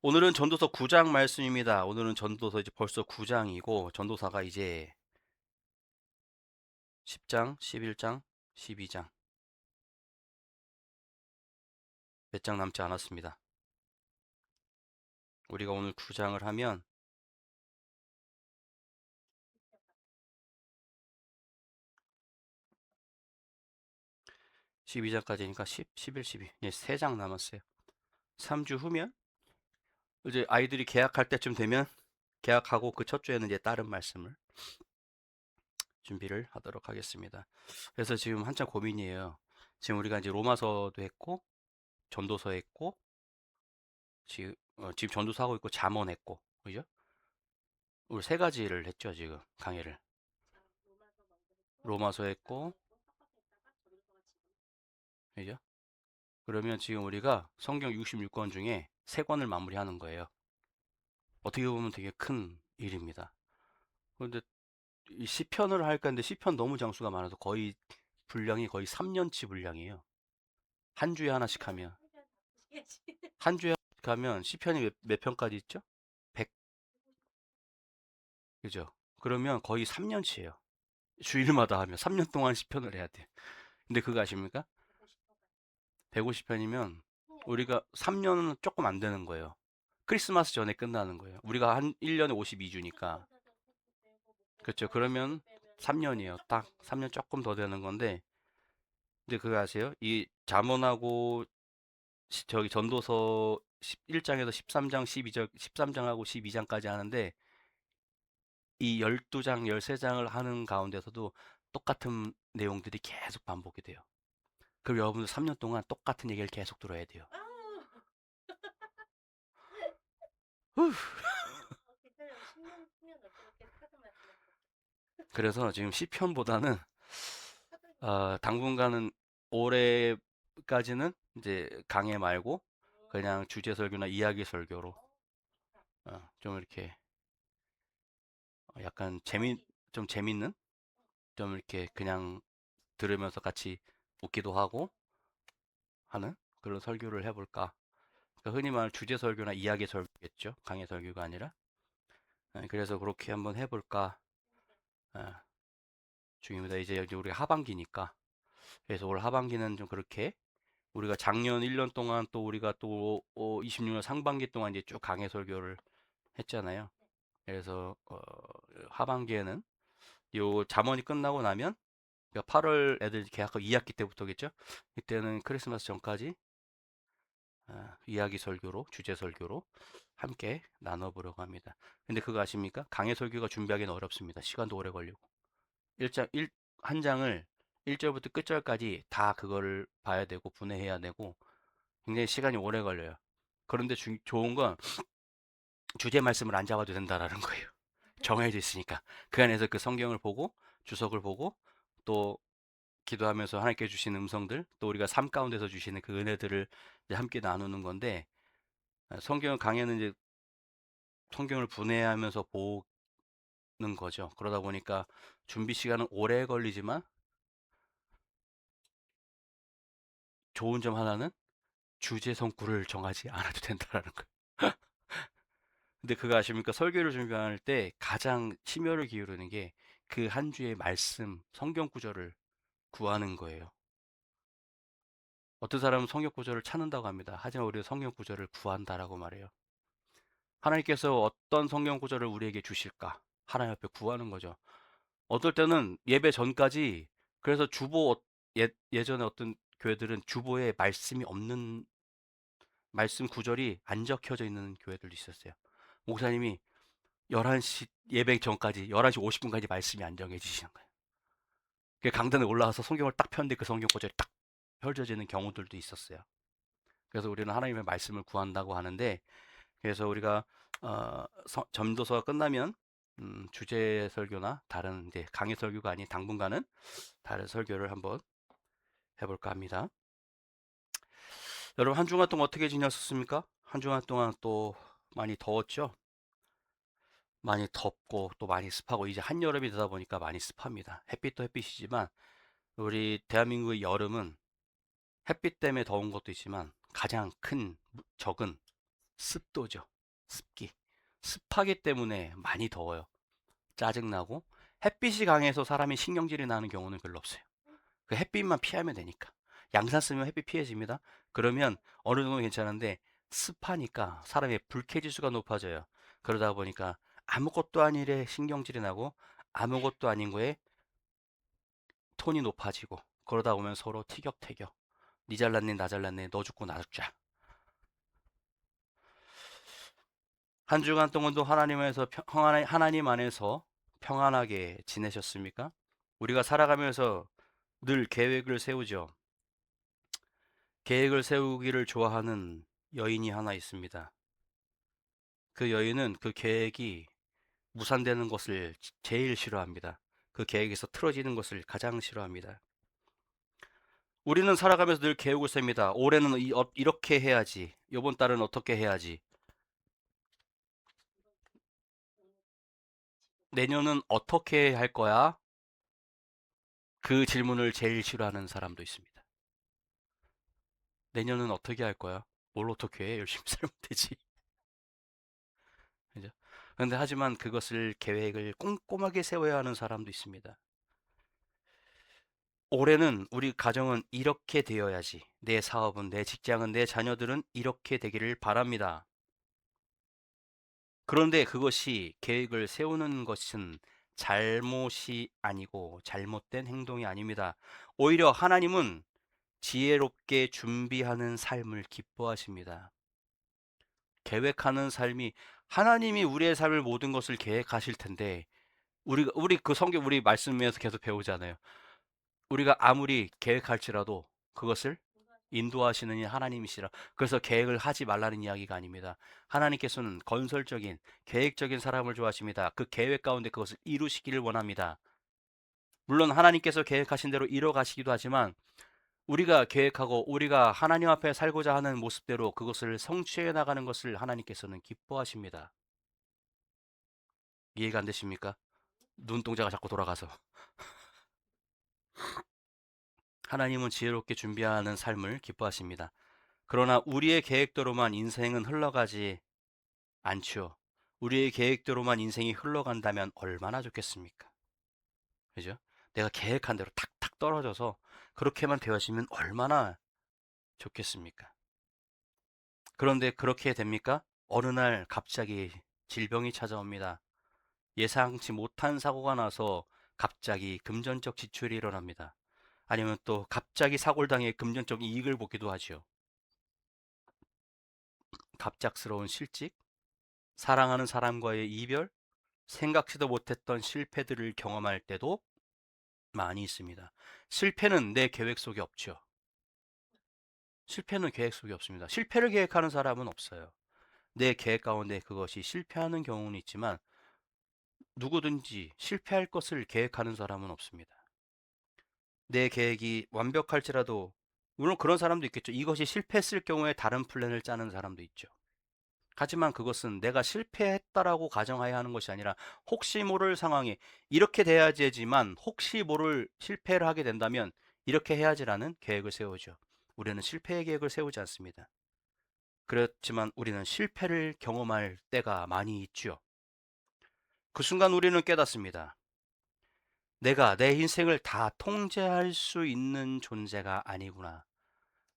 오늘은 전도서 9장 말씀입니다. 오늘은 전도서 이제 벌써 9장이고 전도사가 이제 10장, 11장, 12장 몇 장 남지 않았습니다. 우리가 오늘 9장을 하면 12장까지니까 10, 11, 12. 이제 3장 남았어요. 3주 후면 이제 아이들이 개학할 때쯤 되면 개학하고 그 첫 주에는 이제 다른 말씀을 준비를 하도록 하겠습니다. 그래서 지금 한참 고민이에요. 지금 우리가 이제 로마서도 했고 전도서 했고 지금 전도서 하고 있고 잠언 했고 그죠? 우리 세 가지를 했죠, 지금 강의를. 로마서 했고, 그죠? 그러면 지금 우리가 성경 66권 중에 세 권을 마무리하는 거예요. 어떻게 보면 되게 큰 일입니다. 그런데 이 시편을 할까 했는데 시편 너무 장수가 많아서 거의 분량이 거의 3년치 분량이에요. 한 주에 하나씩 하면. 한 주에 하나씩 하면 시편이 몇 편까지 있죠? 100, 그죠? 그러면 거의 3년치예요. 주일마다 하면 3년 동안 시편을 해야 돼. 근데 그거 아십니까? 150편이면 우리가 3년은 조금 안 되는 거예요. 크리스마스 전에 끝나는 거예요. 우리가 한 1년에 52주니까. 그렇죠. 그러면 3년이에요. 딱 3년 조금 더 되는 건데, 근데 그거 아세요? 이 잠언하고 저기 전도서 1장에서 13장, 12장, 13장하고 12장까지 하는데 이 12장, 13장을 하는 가운데서도 똑같은 내용들이 계속 반복이 돼요. 그럼 여러분들 3년 동안 똑같은 얘기를 계속 들어야 돼요. 후. 그래서 지금 시편보다는 당분간은 올해까지는 이제 강해 말고 그냥 주제 설교나 이야기 설교로 좀 이렇게 약간 좀 재밌는 좀 이렇게 그냥 들으면서 같이 웃기도 하고 하는 그런 설교를 해볼까. 그러니까 흔히 말하는 주제 설교나 이야기 설교겠죠. 강해 설교가 아니라. 그래서 그렇게 한번 해볼까 어, 중입니다. 이제 우리가 하반기니까. 그래서 올 하반기는 좀 그렇게 우리가 작년 1년 동안 또 우리가 또 26년 상반기 동안 이제 쭉 강해 설교를 했잖아요. 그래서 하반기에는 요 잠원이 끝나고 나면 그러니까 8월 애들 개학하고 2학기 때부터겠죠. 이때는 크리스마스 전까지 이야기 설교로 주제 설교로 함께 나눠보려고 합니다. 근데 그거 아십니까? 강해 설교가 준비하기는 어렵습니다. 시간도 오래 걸리고 한 장을 1절부터 끝절까지 다 그거를 봐야 되고 분해해야 되고 굉장히 시간이 오래 걸려요. 그런데 좋은 건 주제 말씀을 안 잡아도 된다라는 거예요. 정해져 있으니까. 그 안에서 그 성경을 보고 주석을 보고 또 기도하면서 하나님께 주신 음성들 또 우리가 삶 가운데서 주시는 그 은혜들을 이제 함께 나누는 건데 성경 강해는 이제 성경을 분해하면서 보는 거죠. 그러다 보니까 준비 시간은 오래 걸리지만 좋은 점 하나는 주제 성구를 정하지 않아도 된다라는 거예요. 근데 그거 아십니까? 설교를 준비할 때 가장 심혈을 기울이는 게 그 한 주의 말씀, 성경 구절을 구하는 거예요. 어떤 사람은 성경 구절을 찾는다고 합니다. 하지만 우리는 성경 구절을 구한다라고 말해요. 하나님께서 어떤 성경 구절을 우리에게 주실까? 하나님 앞에 구하는 거죠. 어떨 때는 예배 전까지 그래서 예전에 어떤 교회들은 주보에 말씀이 없는 말씀 구절이 안 적혀져 있는 교회들도 있었어요. 목사님이 11시 예배 전까지 11시 50분까지 말씀이 안 정해지시는 거예요. 그 강단에 올라와서 성경을 딱 폈는데 그 성경 구절이 딱 펼쳐지는 경우들도 있었어요. 그래서 우리는 하나님의 말씀을 구한다고 하는데 그래서 우리가 전도서가 끝나면 주제 설교나 다른 이제 강의 설교가 아닌 당분간은 다른 설교를 한번 해볼까 합니다. 여러분 한 주간 동안 어떻게 지내셨습니까? 한 주간 동안 또 많이 더웠죠? 많이 덥고 또 많이 습하고 이제 한여름이 되다 보니까 많이 습합니다. 햇빛도 햇빛이지만 우리 대한민국의 여름은 햇빛 때문에 더운 것도 있지만 가장 큰 적은 습도죠. 습기. 습하기 때문에 많이 더워요. 짜증나고 햇빛이 강해서 사람이 신경질이 나는 경우는 별로 없어요. 그 햇빛만 피하면 되니까. 양산 쓰면 햇빛 피해집니다. 그러면 어느 정도 괜찮은데 습하니까 사람의 불쾌지수가 높아져요. 그러다 보니까 아무것도 아닌 일에 신경질이 나고 아무것도 아닌 거에 톤이 높아지고 그러다 보면 서로 티격태격. 니 잘났네 나 잘났네 너 죽고 나 죽자. 한 주간 동안도 하나님 안에서 평안하게 지내셨습니까? 우리가 살아가면서 늘 계획을 세우죠. 계획을 세우기를 좋아하는 여인이 하나 있습니다. 그 여인은 그 계획이 무산되는 것을 제일 싫어합니다. 그 계획에서 틀어지는 것을 가장 싫어합니다. 우리는 살아가면서 늘 계획을 셉니다. 올해는 이렇게 해야지. 이번 달은 어떻게 해야지. 내년은 어떻게 할 거야? 그 질문을 제일 싫어하는 사람도 있습니다. 내년은 어떻게 할 거야? 뭘 어떻게 해? 열심히 살면 되지. 그죠? 근데 하지만 그것을 계획을 꼼꼼하게 세워야 하는 사람도 있습니다. 올해는 우리 가정은 이렇게 되어야지. 내 사업은, 내 직장은, 내 자녀들은 이렇게 되기를 바랍니다. 그런데 그것이 계획을 세우는 것은 잘못이 아니고 잘못된 행동이 아닙니다. 오히려 하나님은 지혜롭게 준비하는 삶을 기뻐하십니다. 계획하는 삶이 하나님이 우리의 삶을 모든 것을 계획하실 텐데 우리 그 성경 우리 말씀에서 계속 배우잖아요. 우리가 아무리 계획할지라도 그것을 인도하시는 이 하나님이시라. 그래서 계획을 하지 말라는 이야기가 아닙니다. 하나님께서는 건설적인 계획적인 사람을 좋아하십니다. 그 계획 가운데 그것을 이루시기를 원합니다. 물론 하나님께서 계획하신 대로 이뤄가시기도 하지만 우리가 계획하고 우리가 하나님 앞에 살고자 하는 모습대로 그것을 성취해 나가는 것을 하나님께서는 기뻐하십니다. 이해가 안 되십니까? 눈동자가 자꾸 돌아가서. 하나님은 지혜롭게 준비하는 삶을 기뻐하십니다. 그러나 우리의 계획대로만 인생은 흘러가지 않죠. 우리의 계획대로만 인생이 흘러간다면 얼마나 좋겠습니까? 그죠? 내가 계획한 대로 탁탁 떨어져서 그렇게만 되어지면 얼마나 좋겠습니까? 그런데 그렇게 됩니까? 어느 날 갑자기 질병이 찾아옵니다. 예상치 못한 사고가 나서 갑자기 금전적 지출이 일어납니다. 아니면 또 갑자기 사고를 당해 금전적 이익을 보기도 하죠. 갑작스러운 실직, 사랑하는 사람과의 이별, 생각지도 못했던 실패들을 경험할 때도 많이 있습니다. 실패는 내 계획 속에 없죠. 실패는 계획 속에 없습니다. 실패를 계획하는 사람은 없어요. 내 계획 가운데 그것이 실패하는 경우는 있지만 누구든지 실패할 것을 계획하는 사람은 없습니다. 내 계획이 완벽할지라도 물론 그런 사람도 있겠죠. 이것이 실패했을 경우에 다른 플랜을 짜는 사람도 있죠. 하지만 그것은 내가 실패했다라고 가정해야 하는 것이 아니라 혹시 모를 상황에 이렇게 돼야지만 혹시 모를 실패를 하게 된다면 이렇게 해야지라는 계획을 세우죠. 우리는 실패의 계획을 세우지 않습니다. 그렇지만 우리는 실패를 경험할 때가 많이 있죠. 그 순간 우리는 깨닫습니다. 내가 내 인생을 다 통제할 수 있는 존재가 아니구나.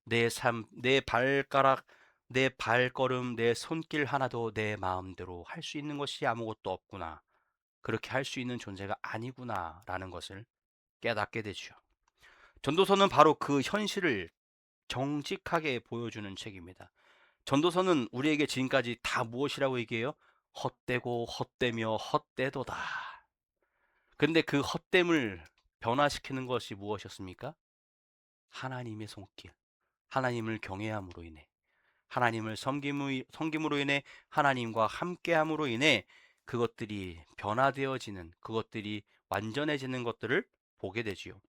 내 삶, 내 발가락, 내 발걸음, 내 손길 하나도 내 마음대로 할 수 있는 것이 아무것도 없구나. 그렇게 할 수 있는 존재가 아니구나. 라는 것을 깨닫게 되죠. 전도서는 바로 그 현실을 정직하게 보여주는 책입니다. 전도서는 우리에게 지금까지 다 무엇이라고 얘기해요? 헛되고 헛되며 헛되도다. 근데 그 헛됨을 변화시키는 것이 무엇이었습니까? 하나님의 손길, 하나님을 경외함으로 인해, 하나님을 섬김으로 인해, 하나님과 함께함으로 인해 그것들이 변화되어지는, 그것들이 완전해지는 것들을 보게 되지요.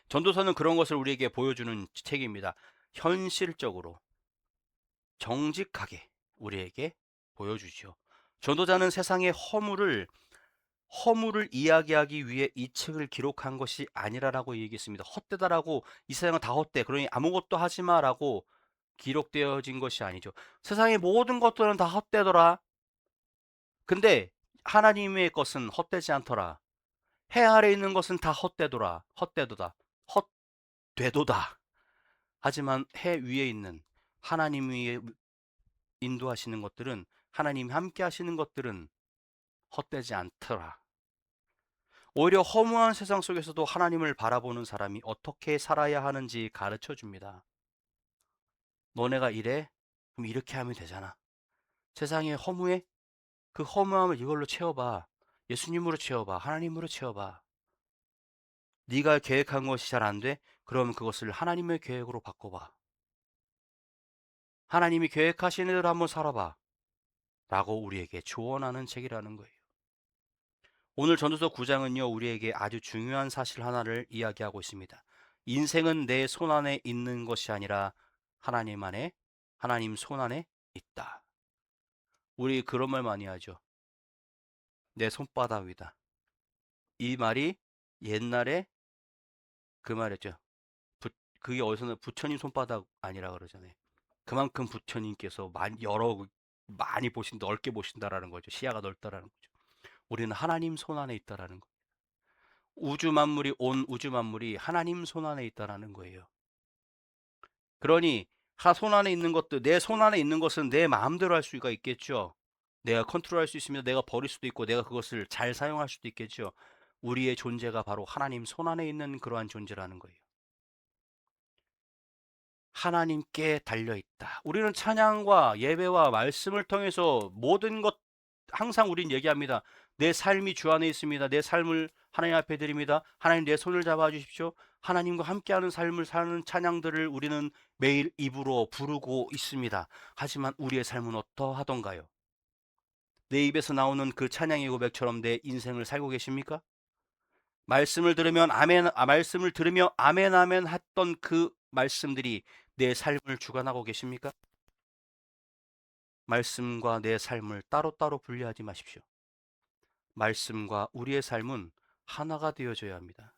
전도서는 그런 것을 우리에게 보여주는 책입니다. 현실적으로, 정직하게 우리에게 보여주죠. 전도자는 세상의 허물을 이야기하기 위해 이 책을 기록한 것이 아니라라고 얘기했습니다. 헛되다라고 이 세상은 다 헛돼. 그러니 아무것도 하지 마라고 기록되어진 것이 아니죠. 세상의 모든 것들은 다 헛되더라. 근데 하나님의 것은 헛되지 않더라. 해 아래 있는 것은 다 헛되더라. 헛되도다. 헛되도다. 하지만 해 위에 있는 하나님이 인도하시는 것들은, 하나님이 함께 하시는 것들은 헛되지 않더라. 오히려 허무한 세상 속에서도 하나님을 바라보는 사람이 어떻게 살아야 하는지 가르쳐 줍니다. 너네가 이래? 그럼 이렇게 하면 되잖아. 세상에 허무해? 그 허무함을 이걸로 채워봐. 예수님으로 채워봐. 하나님으로 채워봐. 네가 계획한 것이 잘 안 돼? 그럼 그것을 하나님의 계획으로 바꿔봐. 하나님이 계획하신 대로 한번 살아봐. 라고 우리에게 조언하는 책이라는 거예요. 오늘 전도서 9장은요, 우리에게 아주 중요한 사실 하나를 이야기하고 있습니다. 인생은 내 손안에 있는 것이 아니라 하나님 손안에 있다. 우리 그런 말 많이 하죠. 내 손바닥 위다. 이 말이 옛날에 그 말이었죠. 그게 어디서는 부처님 손바닥 아니라 그러잖아요. 그만큼 부처님께서 많이 넓게 보신다라는 거죠. 시야가 넓다라는 거죠. 우리는 하나님 손 안에 있다라는 거. 온 우주 만물이 하나님 손 안에 있다라는 거예요. 그러니 손 안에 있는 것도, 내 손 안에 있는 것은 내 마음대로 할 수가 있겠죠. 내가 컨트롤할 수 있으면 내가 버릴 수도 있고 내가 그것을 잘 사용할 수도 있겠죠. 우리의 존재가 바로 하나님 손 안에 있는 그러한 존재라는 거예요. 하나님께 달려있다. 우리는 찬양과 예배와 말씀을 통해서 모든 것, 항상 우린 얘기합니다. 내 삶이 주 안에 있습니다. 내 삶을 하나님 앞에 드립니다. 하나님 내 손을 잡아 주십시오. 하나님과 함께하는 삶을 사는 찬양들을 우리는 매일 입으로 부르고 있습니다. 하지만 우리의 삶은 어떠하던가요? 내 입에서 나오는 그 찬양의 고백처럼 내 인생을 살고 계십니까? 말씀을 들으며 아멘 아멘 했던 그 말씀들이 내 삶을 주관하고 계십니까? 말씀과 내 삶을 따로따로 분리하지 마십시오. 말씀과 우리의 삶은 하나가 되어져야 합니다.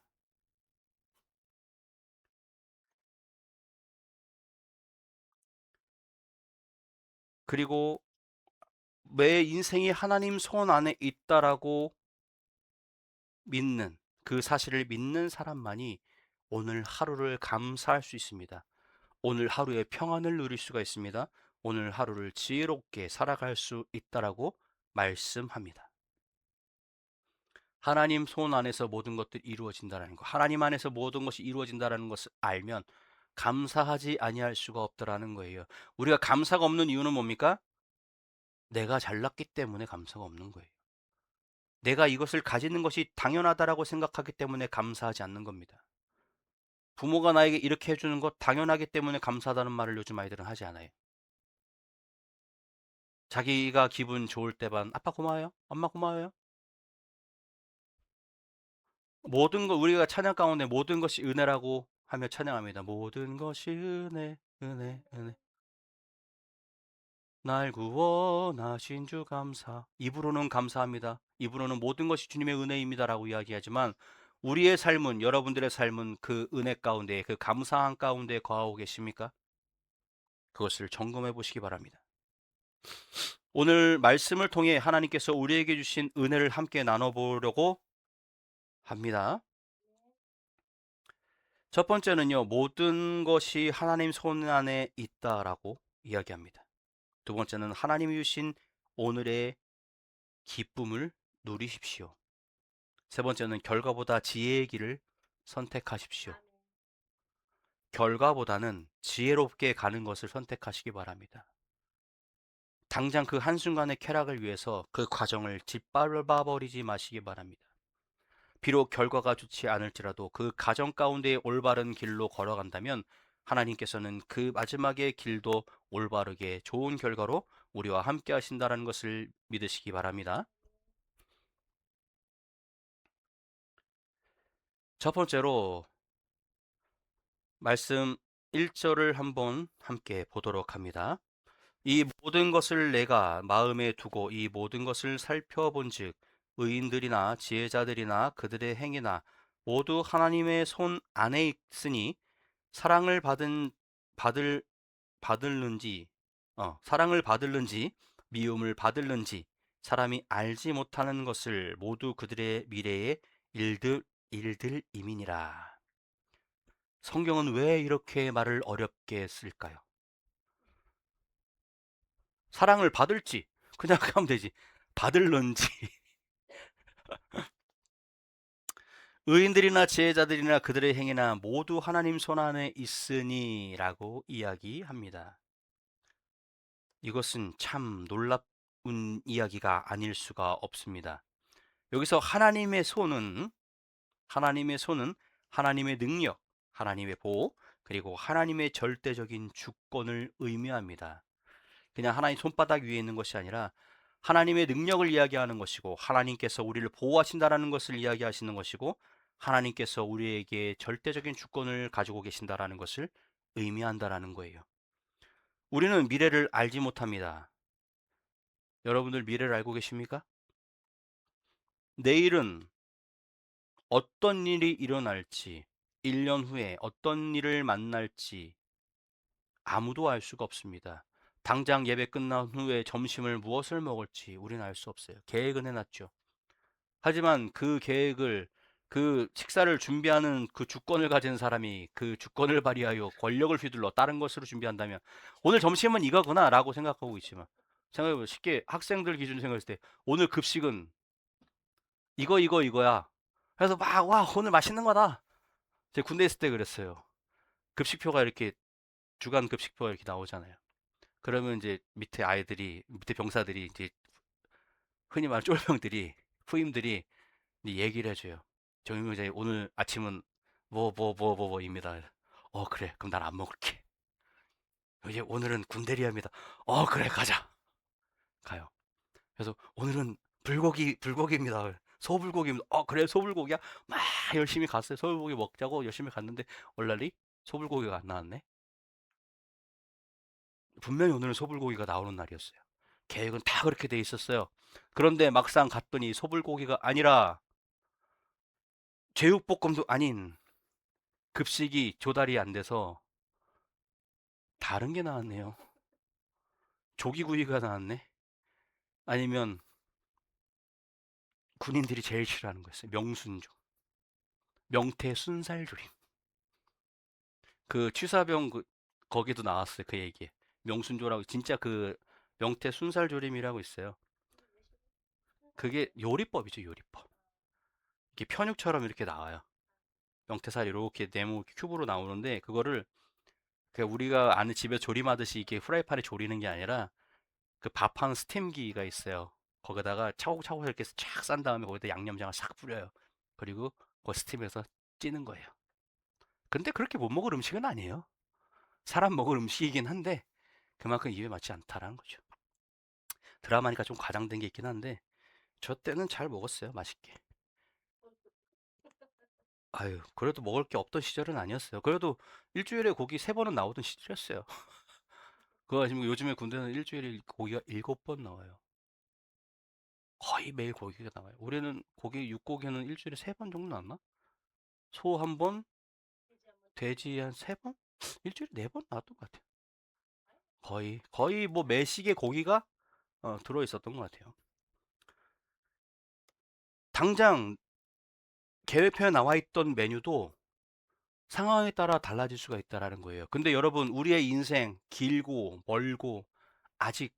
그리고 내 인생이 하나님 손 안에 있다라고 믿는, 그 사실을 믿는 사람만이 오늘 하루를 감사할 수 있습니다. 오늘 하루의 평안을 누릴 수가 있습니다. 오늘 하루를 지혜롭게 살아갈 수 있다라고 말씀합니다. 하나님 손 안에서 모든 것들이 이루어진다는 것, 하나님 안에서 모든 것이 이루어진다는 것을 알면 감사하지 아니할 수가 없다라는 거예요. 우리가 감사가 없는 이유는 뭡니까? 내가 잘났기 때문에 감사가 없는 거예요. 내가 이것을 가지는 것이 당연하다라고 생각하기 때문에 감사하지 않는 겁니다. 부모가 나에게 이렇게 해주는 것 당연하기 때문에 감사하다는 말을 요즘 아이들은 하지 않아요. 자기가 기분 좋을 때만 아빠 고마워요, 엄마 고마워요. 모든 것, 우리가 찬양 가운데 모든 것이 은혜라고 하며 찬양합니다. 모든 것이 은혜, 은혜, 은혜. 날 구원하신 주 감사. 입으로는 감사합니다. 입으로는 모든 것이 주님의 은혜입니다라고 이야기하지만 우리의 삶은, 여러분들의 삶은 그 은혜 가운데, 그 감사한 가운데 거하고 계십니까? 그것을 점검해 보시기 바랍니다. 오늘 말씀을 통해 하나님께서 우리에게 주신 은혜를 함께 나눠보려고 합니다. 첫 번째는요, 모든 것이 하나님 손 안에 있다라고 이야기합니다. 두 번째는 하나님이 주신 오늘의 기쁨을 누리십시오. 세 번째는 결과보다 지혜의 길을 선택하십시오. 결과보다는 지혜롭게 가는 것을 선택하시기 바랍니다. 당장 그 한순간의 쾌락을 위해서 그 과정을 짓밟아 버리지 마시기 바랍니다. 비록 결과가 좋지 않을지라도 그 가정 가운데 올바른 길로 걸어간다면 하나님께서는 그 마지막의 길도 올바르게 좋은 결과로 우리와 함께 하신다는 것을 믿으시기 바랍니다. 첫 번째로 말씀 1절을 한번 함께 보도록 합니다. 이 모든 것을 내가 마음에 두고 이 모든 것을 살펴본즉 의인들이나 지혜자들이나 그들의 행위나 모두 하나님의 손 안에 있으니 사랑을 받을 받을는지, 사랑을 받을는지, 미움을 받을는지, 사람이 알지 못하는 것을 모두 그들의 미래의 일들임이니라. 성경은 왜 이렇게 말을 어렵게 쓸까요? 사랑을 받을지, 그냥 하면 되지. 받을는지. 의인들이나 지혜자들이나 그들의 행위나 모두 하나님 손안에 있으니라고 이야기합니다. 이것은 참 놀라운 이야기가 아닐 수가 없습니다. 여기서 하나님의 손은 하나님의 능력, 하나님의 보호, 그리고 하나님의 절대적인 주권을 의미합니다. 그냥 하나님 손바닥 위에 있는 것이 아니라 하나님의 능력을 이야기하는 것이고, 하나님께서 우리를 보호하신다라는 것을 이야기하시는 것이고, 하나님께서 우리에게 절대적인 주권을 가지고 계신다라는 것을 의미한다라는 거예요. 우리는 미래를 알지 못합니다. 여러분들 미래를 알고 계십니까? 내일은 어떤 일이 일어날지, 1년 후에 어떤 일을 만날지 아무도 알 수가 없습니다. 당장 예배 끝난 후에 점심을 무엇을 먹을지 우리는 알 수 없어요. 계획은 해놨죠. 하지만 그 계획을, 그 식사를 준비하는 그 주권을 가진 사람이 그 주권을 발휘하여 권력을 휘둘러 다른 것으로 준비한다면 오늘 점심은 이거구나 라고 생각하고 있지만, 생각해보면 쉽게 학생들 기준으로 생각했을 때 오늘 급식은 이거야. 그래서 막, 와, 오늘 맛있는 거다. 제가 군대 있을 때 그랬어요. 급식표가 이렇게, 주간 급식표가 이렇게 나오잖아요. 그러면 이제 밑에 병사들이, 이제 흔히 말하는 쫄병들이, 후임들이 이제 얘기를 해줘요. 정유병장님 오늘 아침은 뭐입니다. 그래, 그럼 난 안 먹을게. 이제 오늘은 군대리아입니다. 그래, 가자. 가요. 그래서 오늘은 불고기입니다. 소불고기입니다. 그래, 소불고기야? 막 열심히 갔어요. 소불고기 먹자고 열심히 갔는데 얼라리 소불고기가 안 나왔네. 분명히 오늘은 소불고기가 나오는 날이었어요. 계획은 다 그렇게 돼 있었어요. 그런데 막상 갔더니 소불고기가 아니라 제육볶음도 아닌 급식이 조달이 안 돼서 다른 게 나왔네요. 조기구이가 나왔네. 아니면 군인들이 제일 싫어하는 거였어요. 명순조, 명태 순살조림. 그 취사병 거기도 나왔어요. 그 얘기. 명순조라고 진짜 그 명태 순살조림이라고 있어요. 그게 요리법이죠, 요리법. 이게 편육처럼 이렇게 나와요. 명태살이 이렇게 네모 큐브로 나오는데, 그거를 우리가 아는 집에 조림하듯이 이렇게 프라이팬에 조리는 게 아니라 그 밥하는 스팀기가 있어요. 거기다가 차곡차곡 이렇게 쫙 싼 다음에 거기다 양념장을 싹 뿌려요. 그리고 그 스팀에서 찌는 거예요. 근데 그렇게 못 먹을 음식은 아니에요. 사람 먹을 음식이긴 한데 그만큼 입에 맞지 않다라는 거죠. 드라마니까 좀 과장된 게 있긴 한데 저 때는 잘 먹었어요. 맛있게. 아유, 그래도 먹을 게 없던 시절은 아니었어요. 그래도 일주일에 고기 3번은 나오던 시절이었어요. 그거 지금 요즘에 군대는 일주일에 고기가 7번 나와요. 거의 매일 고기가 나와요. 우리는 육고기는 일주일에 3번 정도 나왔나? 소 1번, 돼지 한 3번? 일주일에 4번 나왔던 것 같아요. 거의 뭐 매식의 고기가 들어 있었던 것 같아요. 당장 계획표에 나와 있던 메뉴도 상황에 따라 달라질 수가 있다라는 거예요. 근데 여러분, 우리의 인생 길고 멀고 아직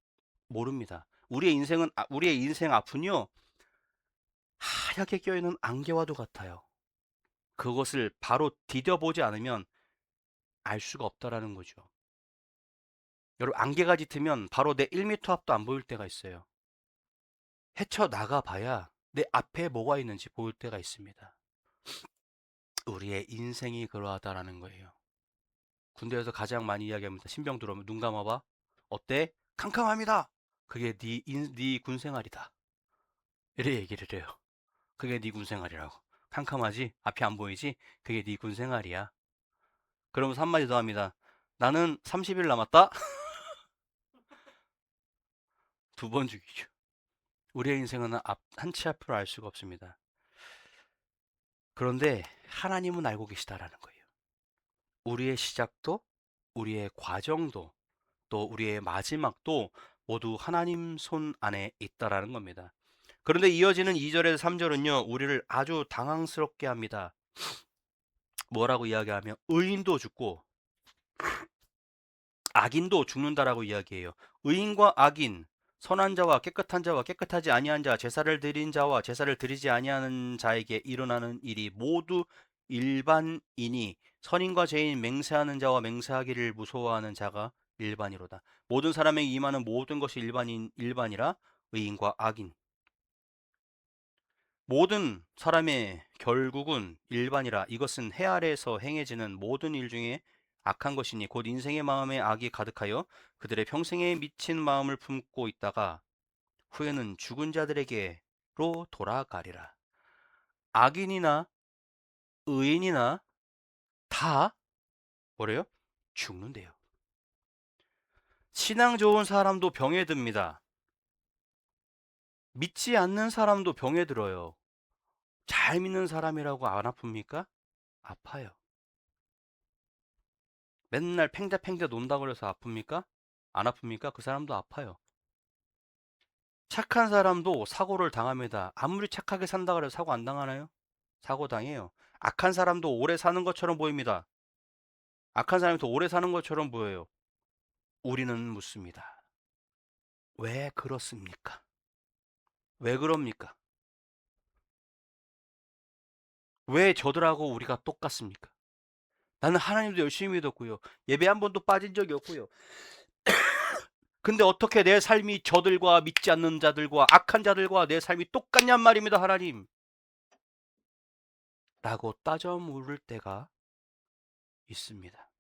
모릅니다. 우리의 인생 앞은요, 하얗게 껴있는 안개와도 같아요. 그것을 바로 디뎌보지 않으면 알 수가 없다라는 거죠. 여러분, 안개가 짙으면 바로 내 1m 앞도 안 보일 때가 있어요. 헤쳐나가 봐야 내 앞에 뭐가 있는지 보일 때가 있습니다. 우리의 인생이 그러하다라는 거예요. 군대에서 가장 많이 이야기합니다. 신병 들어오면 눈 감아봐. 어때? 캄캄합니다. 그게 네 군생활이다. 이래 얘기를 해요. 그게 네 군생활이라고. 캄캄하지? 앞이 안 보이지? 그게 네 군생활이야. 그러면서 한마디 더 합니다. 나는 30일 남았다? 2번 죽이죠. 우리의 인생은 한 치 앞을 알 수가 없습니다. 그런데 하나님은 알고 계시다라는 거예요. 우리의 시작도, 우리의 과정도, 또 우리의 마지막도 모두 하나님 손 안에 있다라는 겁니다. 그런데 이어지는 2절에서 3절은요, 우리를 아주 당황스럽게 합니다. 뭐라고 이야기하면 의인도 죽고 악인도 죽는다라고 이야기해요. 의인과 악인, 선한 자와 깨끗한 자와 깨끗하지 아니한 자, 제사를 드린 자와 제사를 드리지 아니하는 자에게 일어나는 일이 모두 일반이니 선인과 죄인, 맹세하는 자와 맹세하기를 무서워하는 자가 일반이로다. 모든 사람에게 임하는 모든 것이 일반이라 의인과 악인. 모든 사람의 결국은 일반이라 이것은 해 아래에서 행해지는 모든 일 중에 악한 것이니 곧 인생의 마음에 악이 가득하여 그들의 평생에 미친 마음을 품고 있다가 후에는 죽은 자들에게로 돌아가리라. 악인이나 의인이나 다 뭐래요? 죽는데요. 신앙 좋은 사람도 병에 듭니다. 믿지 않는 사람도 병에 들어요. 잘 믿는 사람이라고 안 아픕니까? 아파요. 맨날 팽자팽자 논다고 해서 아픕니까? 안 아픕니까? 그 사람도 아파요. 착한 사람도 사고를 당합니다. 아무리 착하게 산다 그래도 사고 안 당하나요? 사고 당해요. 악한 사람도 오래 사는 것처럼 보입니다. 악한 사람이 더 오래 사는 것처럼 보여요. 우리는 묻습니다. 왜 그렇습니까? 왜 그럽니까? 왜 저들하고 우리가 똑같습니까? 나는 하나님도 열심히 믿었고요. 예배 한 번도 빠진 적이 없고요. 근데 어떻게 내 삶이 저들과 믿지 않는 자들과 악한 자들과 내 삶이 똑같냔 말입니다, 하나님. 라고 따져 물을 때가 있습니다.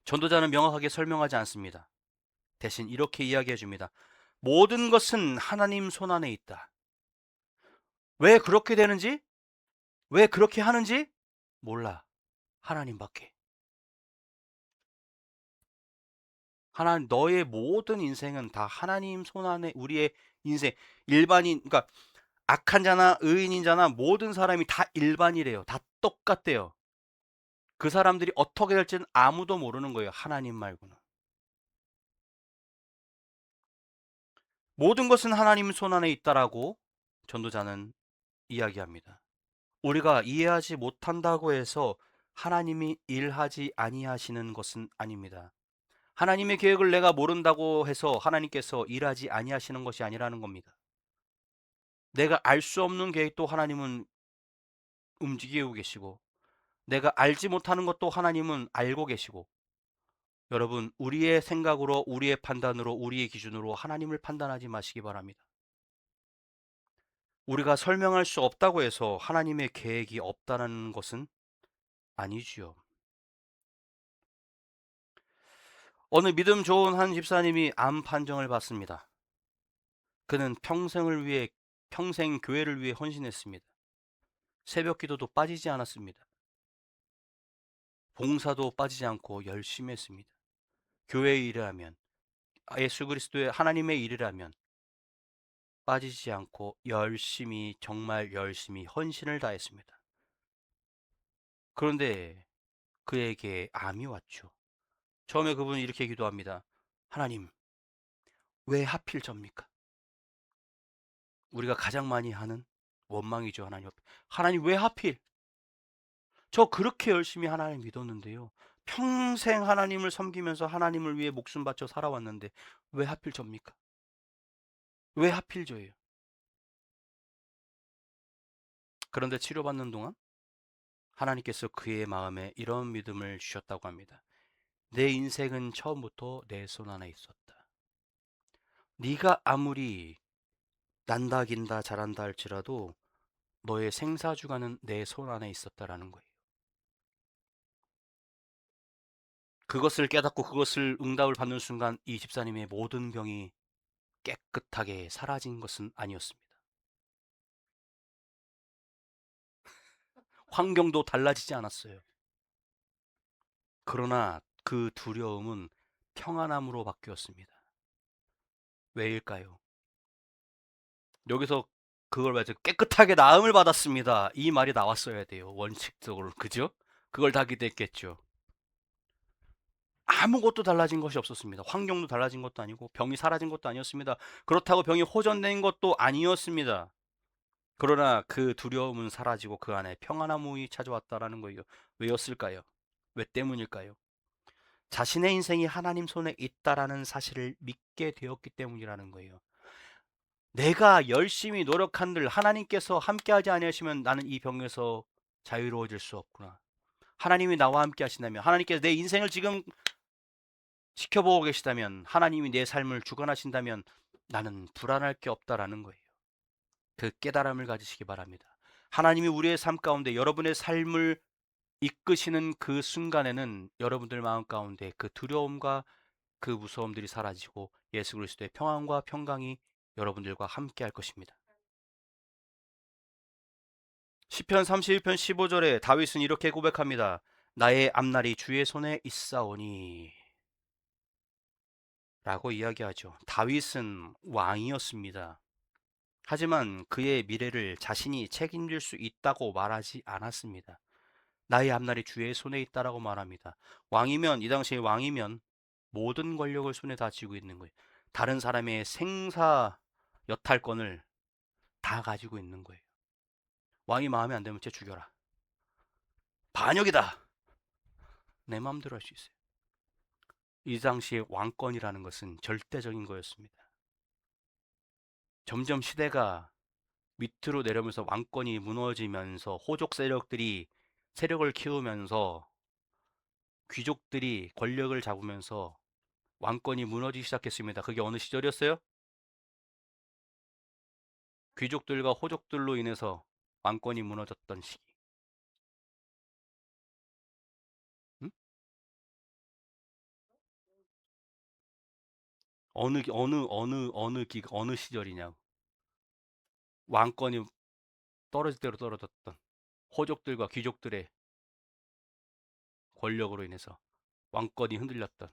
전도자는 명확하게 설명하지 않습니다. 대신 이렇게 이야기해 줍니다. 모든 것은 하나님 손 안에 있다. 왜 그렇게 되는지, 왜 그렇게 하는지 몰라. 하나님밖에. 하나님, 너의 모든 인생은 다 하나님 손 안에, 우리의 인생, 일반인, 그러니까 악한 자나 의인인 자나 모든 사람이 다 일반이래요. 다 똑같대요. 그 사람들이 어떻게 될지는 아무도 모르는 거예요. 하나님 말고는. 모든 것은 하나님 손 안에 있다라고 전도자는 이야기합니다. 우리가 이해하지 못한다고 해서 하나님이 일하지 아니하시는 것은 아닙니다. 하나님의 계획을 내가 모른다고 해서 하나님께서 일하지 아니하시는 것이 아니라는 겁니다. 내가 알 수 없는 계획도 하나님은 움직이고 계시고, 내가 알지 못하는 것도 하나님은 알고 계시고, 여러분, 우리의 생각으로, 우리의 판단으로, 우리의 기준으로 하나님을 판단하지 마시기 바랍니다. 우리가 설명할 수 없다고 해서 하나님의 계획이 없다는 것은 아니지요. 어느 믿음 좋은 한 집사님이 암 판정을 받습니다. 그는 평생 교회를 위해 헌신했습니다. 새벽 기도도 빠지지 않았습니다. 봉사도 빠지지 않고 열심히 했습니다. 교회의 일을 하면, 예수 그리스도의 하나님의 일을 하면 빠지지 않고 열심히, 정말 열심히 헌신을 다했습니다. 그런데 그에게 암이 왔죠. 처음에 그분은 이렇게 기도합니다. 하나님, 왜 하필 접니까? 우리가 가장 많이 하는 원망이죠, 하나님 앞에. 하나님 왜 하필? 저 그렇게 열심히 하나님 믿었는데요. 평생 하나님을 섬기면서 하나님을 위해 목숨 바쳐 살아왔는데 왜 하필 접니까? 왜 하필 저예요? 그런데 치료받는 동안 하나님께서 그의 마음에 이런 믿음을 주셨다고 합니다. 내 인생은 처음부터 내 손 안에 있었다. 네가 아무리 난다 긴다 잘한다 할지라도 너의 생사주간은 내 손 안에 있었다라는 거예요. 그것을 깨닫고 그것을 응답을 받는 순간 이 집사님의 모든 병이 깨끗하게 사라진 것은 아니었습니다. 환경도 달라지지 않았어요. 그러나 그 두려움은 평안함으로 바뀌었습니다. 왜일까요? 여기서 그걸 말해서 깨끗하게 나음을 받았습니다. 이 말이 나왔어야 돼요. 원칙적으로. 그죠? 그걸 다 기대했겠죠. 아무것도 달라진 것이 없었습니다. 환경도 달라진 것도 아니고 병이 사라진 것도 아니었습니다. 그렇다고 병이 호전된 것도 아니었습니다. 그러나 그 두려움은 사라지고 그 안에 평안함이 찾아왔다라는 거예요. 왜였을까요? 왜 때문일까요? 자신의 인생이 하나님 손에 있다라는 사실을 믿게 되었기 때문이라는 거예요. 내가 열심히 노력한들 하나님께서 함께하지 아니하시면 나는 이 병에서 자유로워질 수 없구나. 하나님이 나와 함께 하신다면, 하나님께서 내 인생을 지금 지켜보고 계시다면, 하나님이 내 삶을 주관하신다면 나는 불안할 게 없다라는 거예요. 그 깨달음을 가지시기 바랍니다. 하나님이 우리의 삶 가운데 여러분의 삶을 이끄시는 그 순간에는 여러분들 마음 가운데 그 두려움과 그 무서움들이 사라지고 예수 그리스도의 평안과 평강이 여러분들과 함께 할 것입니다. 시편 31편 15절에 다윗은 이렇게 고백합니다. 나의 앞날이 주의 손에 있사오니 라고 이야기하죠. 다윗은 왕이었습니다. 하지만 그의 미래를 자신이 책임질 수 있다고 말하지 않았습니다. 나의 앞날이 주의 손에 있다라고 말합니다. 왕이면, 이 당시에 왕이면 모든 권력을 손에 다 쥐고 있는 거예요. 다른 사람의 생사 여탈권을 다 가지고 있는 거예요. 왕이 마음에 안 들면 쟤 죽여라. 반역이다. 내 마음대로 할 수 있어요. 이 당시에 왕권이라는 것은 절대적인 거였습니다. 점점 시대가 밑으로 내려오면서 왕권이 무너지면서 호족 세력들이 세력을 키우면서 귀족들이 권력을 잡으면서 왕권이 무너지기 시작했습니다. 그게 어느 시절이었어요? 귀족들과 호족들로 인해서 왕권이 무너졌던 시기. 응? 어느 시절이냐고. 왕권이 떨어질 대로 떨어졌던 호족들과 귀족들의 권력으로 인해서 왕권이 흔들렸던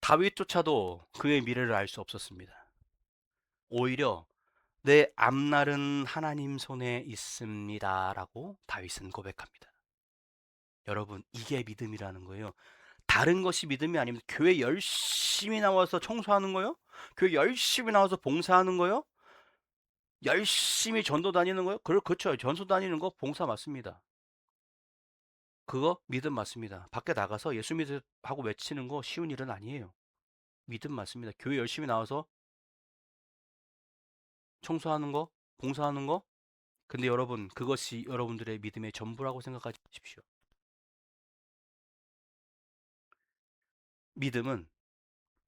다윗조차도 그의 미래를 알 수 없었습니다. 오히려 내 앞날은 하나님 손에 있습니다라고 다윗은 고백합니다. 여러분, 이게 믿음이라는 거예요. 다른 것이 믿음이 아니면 교회 열심히 나와서 청소하는 거요? 교회 열심히 나와서 봉사하는 거요? 열심히 전도 다니는 거요? 그렇죠. 전도 다니는 거 봉사 맞습니다. 그거 믿음 맞습니다. 밖에 나가서 예수 믿으라고 외치는 거 쉬운 일은 아니에요. 믿음 맞습니다. 교회 열심히 나와서 청소하는 거, 봉사하는 거. 근데 여러분, 그것이 여러분들의 믿음의 전부라고 생각하지 마십시오. 믿음은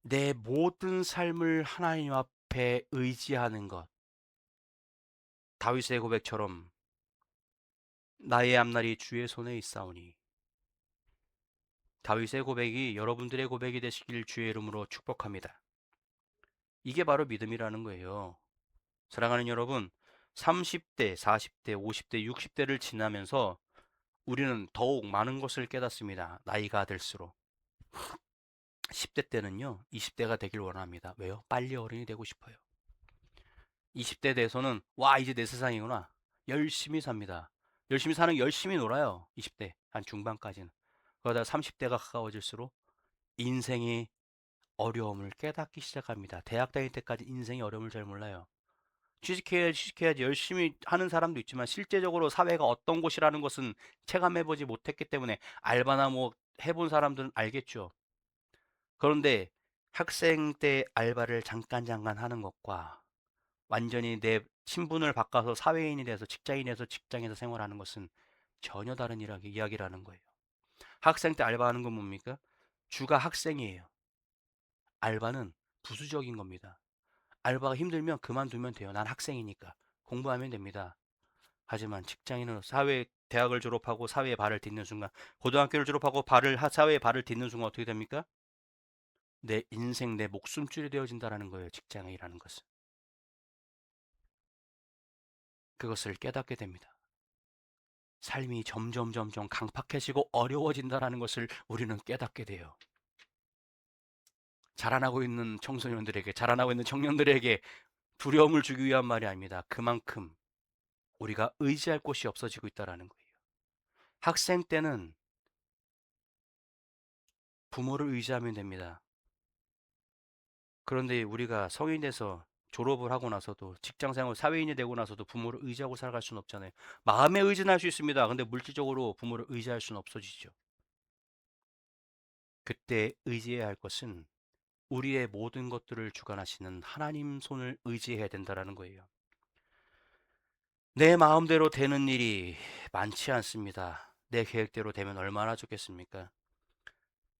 내 모든 삶을 하나님 앞에 의지하는 것. 다윗의 고백처럼 나의 앞날이 주의 손에 있사오니. 다윗의 고백이 여러분들의 고백이 되시길 주의 이름으로 축복합니다. 이게 바로 믿음이라는 거예요. 사랑하는 여러분, 30대, 40대, 50대, 60대를 지나면서 우리는 더욱 많은 것을 깨닫습니다. 나이가 들수록. 10대 때는요, 20대가 되길 원합니다. 왜요? 빨리 어른이 되고 싶어요. 20대 돼서는, 와, 이제 내 세상이구나. 열심히 삽니다. 열심히 사는 게 열심히 놀아요. 20대, 한 중반까지는. 그러다 30대가 가까워질수록 인생의 어려움을 깨닫기 시작합니다. 대학 다닐 때까지 인생의 어려움을 잘 몰라요. 취직해야지 열심히 하는 사람도 있지만 실제적으로 사회가 어떤 곳이라는 것은 체감해보지 못했기 때문에 알바나 뭐 해본 사람들은 알겠죠. 그런데 학생 때 알바를 잠깐 하는 것과 완전히 내 신분을 바꿔서 사회인이 돼서 직장인에서 직장에서 생활하는 것은 전혀 다른 이야기라는 거예요. 학생 때 알바하는 건 뭡니까? 주가 학생이에요. 알바는 부수적인 겁니다. 알바가 힘들면 그만두면 돼요. 난 학생이니까. 공부하면 됩니다. 하지만 직장인은 대학을 졸업하고 사회에 발을 딛는 순간, 고등학교를 졸업하고 사회에 발을 딛는 순간 어떻게 됩니까? 내 인생, 내 목숨줄이 되어진다는 거예요. 직장이라는 것은. 그것을 깨닫게 됩니다. 삶이 점점 강팍해지고 어려워진다는 것을 우리는 깨닫게 돼요. 자라나고 있는 청소년들에게, 자라나고 있는 청년들에게 두려움을 주기 위한 말이 아닙니다. 그만큼 우리가 의지할 곳이 없어지고 있다는 거예요. 학생 때는 부모를 의지하면 됩니다. 그런데 우리가 성인이 돼서 졸업을 하고 나서도 직장생활 사회인이 되고 나서도 부모를 의지하고 살아갈 수는 없잖아요. 마음의 의지는 할 수 있습니다. 근데 물질적으로 부모를 의지할 수는 없어지죠. 그때 의지해야 할 것은 우리의 모든 것들을 주관하시는 하나님 손을 의지해야 된다라는 거예요. 내 마음대로 되는 일이 많지 않습니다. 내 계획대로 되면 얼마나 좋겠습니까?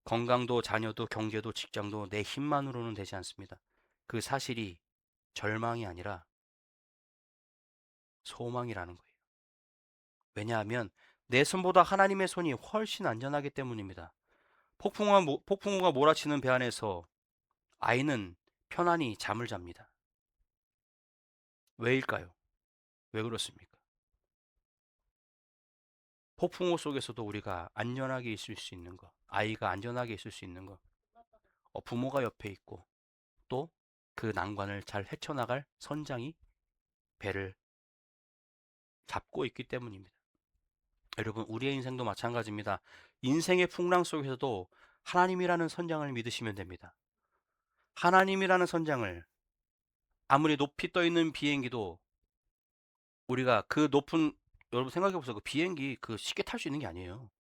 건강도 자녀도 경제도 직장도 내 힘만으로는 되지 않습니다. 그 사실이 절망이 아니라 소망이라는 거예요. 왜냐하면 내 손보다 하나님의 손이 훨씬 안전하기 때문입니다. 폭풍우가 몰아치는 배 안에서 아이는 편안히 잠을 잡니다. 왜일까요? 왜 그렇습니까? 폭풍우 속에서도 우리가 안전하게 있을 수 있는 것, 아이가 안전하게 있을 수 있는 것, 부모가 옆에 있고 또 그 난관을 잘 헤쳐나갈 선장이 배를 잡고 있기 때문입니다. 여러분, 우리의 인생도 마찬가지입니다. 인생의 풍랑 속에서도 하나님이라는 선장을 믿으시면 됩니다. 하나님이라는 선장을 아무리 높이 떠 있는 비행기도 우리가 그 높은 여러분 생각해 보세요. 그 비행기 그 쉽게 탈 수 있는 게 아니에요.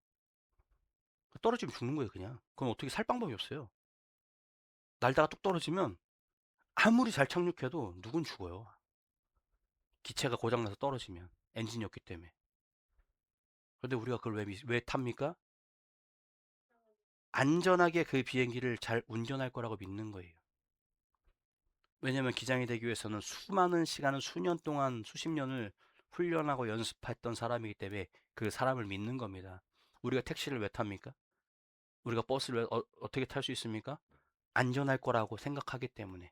떨어지면 죽는 거예요, 그냥. 그건 어떻게 살 방법이 없어요. 날다가 뚝 떨어지면 아무리 잘 착륙해도 누군 죽어요. 기체가 고장나서 떨어지면 엔진이 없기 때문에. 그런데 우리가 그걸 왜 탑니까? 안전하게 그 비행기를 잘 운전할 거라고 믿는 거예요. 왜냐면 기장이 되기 위해서는 수많은 시간을 수년 동안 수십 년을 훈련하고 연습했던 사람이기 때문에 그 사람을 믿는 겁니다. 우리가 택시를 왜 탑니까? 우리가 버스를 어떻게 탈 수 있습니까? 안전할 거라고 생각하기 때문에.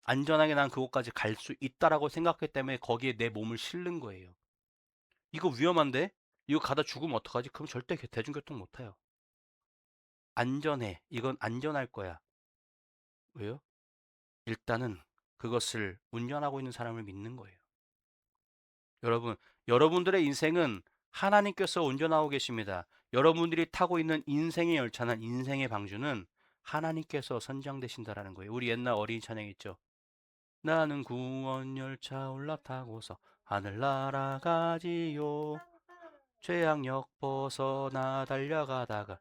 안전하게 난 그곳까지 갈 수 있다라고 생각하기 때문에 거기에 내 몸을 실는 거예요. 이거 위험한데? 이거 가다 죽으면 어떡하지? 그럼 절대 대중교통 못 타요. 안전해. 이건 안전할 거야. 왜요? 일단은 그것을 운전하고 있는 사람을 믿는 거예요. 여러분, 여러분들의 인생은 하나님께서 운전하고 계십니다. 여러분들이 타고 있는 인생의 열차는 인생의 방주는 하나님께서 선장되신다라는 거예요. 우리 옛날 어린이 찬양 있죠. 나는 구원 열차 올라타고서 하늘 날아가지요. 최악역 벗어나 달려가다가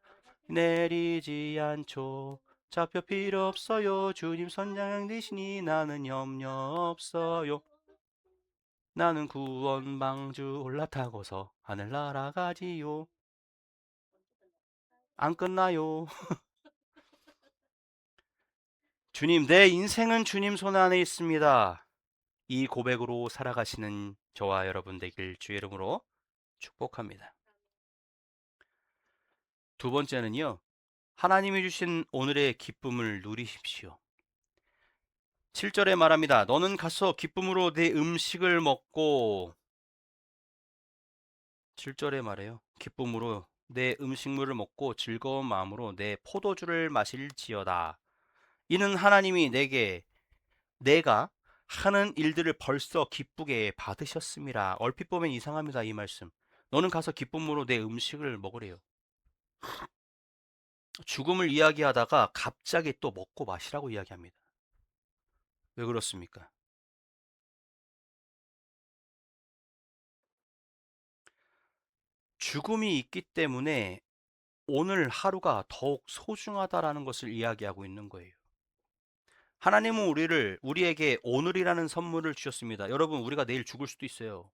내리지 않죠. 좌표 필요 없어요. 주님 선장 되시니 나는 염려 없어요. 나는 구원 방주 올라타고서 하늘 날아가지요. 안 끝나요. 주님, 내 인생은 주님 손 안에 있습니다. 이 고백으로 살아가시는 저와 여러분 되길 주의 이름으로 축복합니다. 두 번째는요. 하나님이 주신 오늘의 기쁨을 누리십시오. 7절에 말합니다. 너는 가서 기쁨으로 내 음식을 먹고 7절에 말해요. 기쁨으로 내 음식물을 먹고 즐거운 마음으로 내 포도주를 마실지어다. 이는 하나님이 내가 하는 일들을 벌써 기쁘게 받으셨음이라. 얼핏 보면 이상합니다. 이 말씀. 너는 가서 기쁨으로 내 음식을 먹으래요. 죽음을 이야기하다가 갑자기 또 먹고 마시라고 이야기합니다. 왜 그렇습니까? 죽음이 있기 때문에 오늘 하루가 더욱 소중하다라는 것을 이야기하고 있는 거예요. 하나님은 우리에게 오늘이라는 선물을 주셨습니다. 여러분, 우리가 내일 죽을 수도 있어요.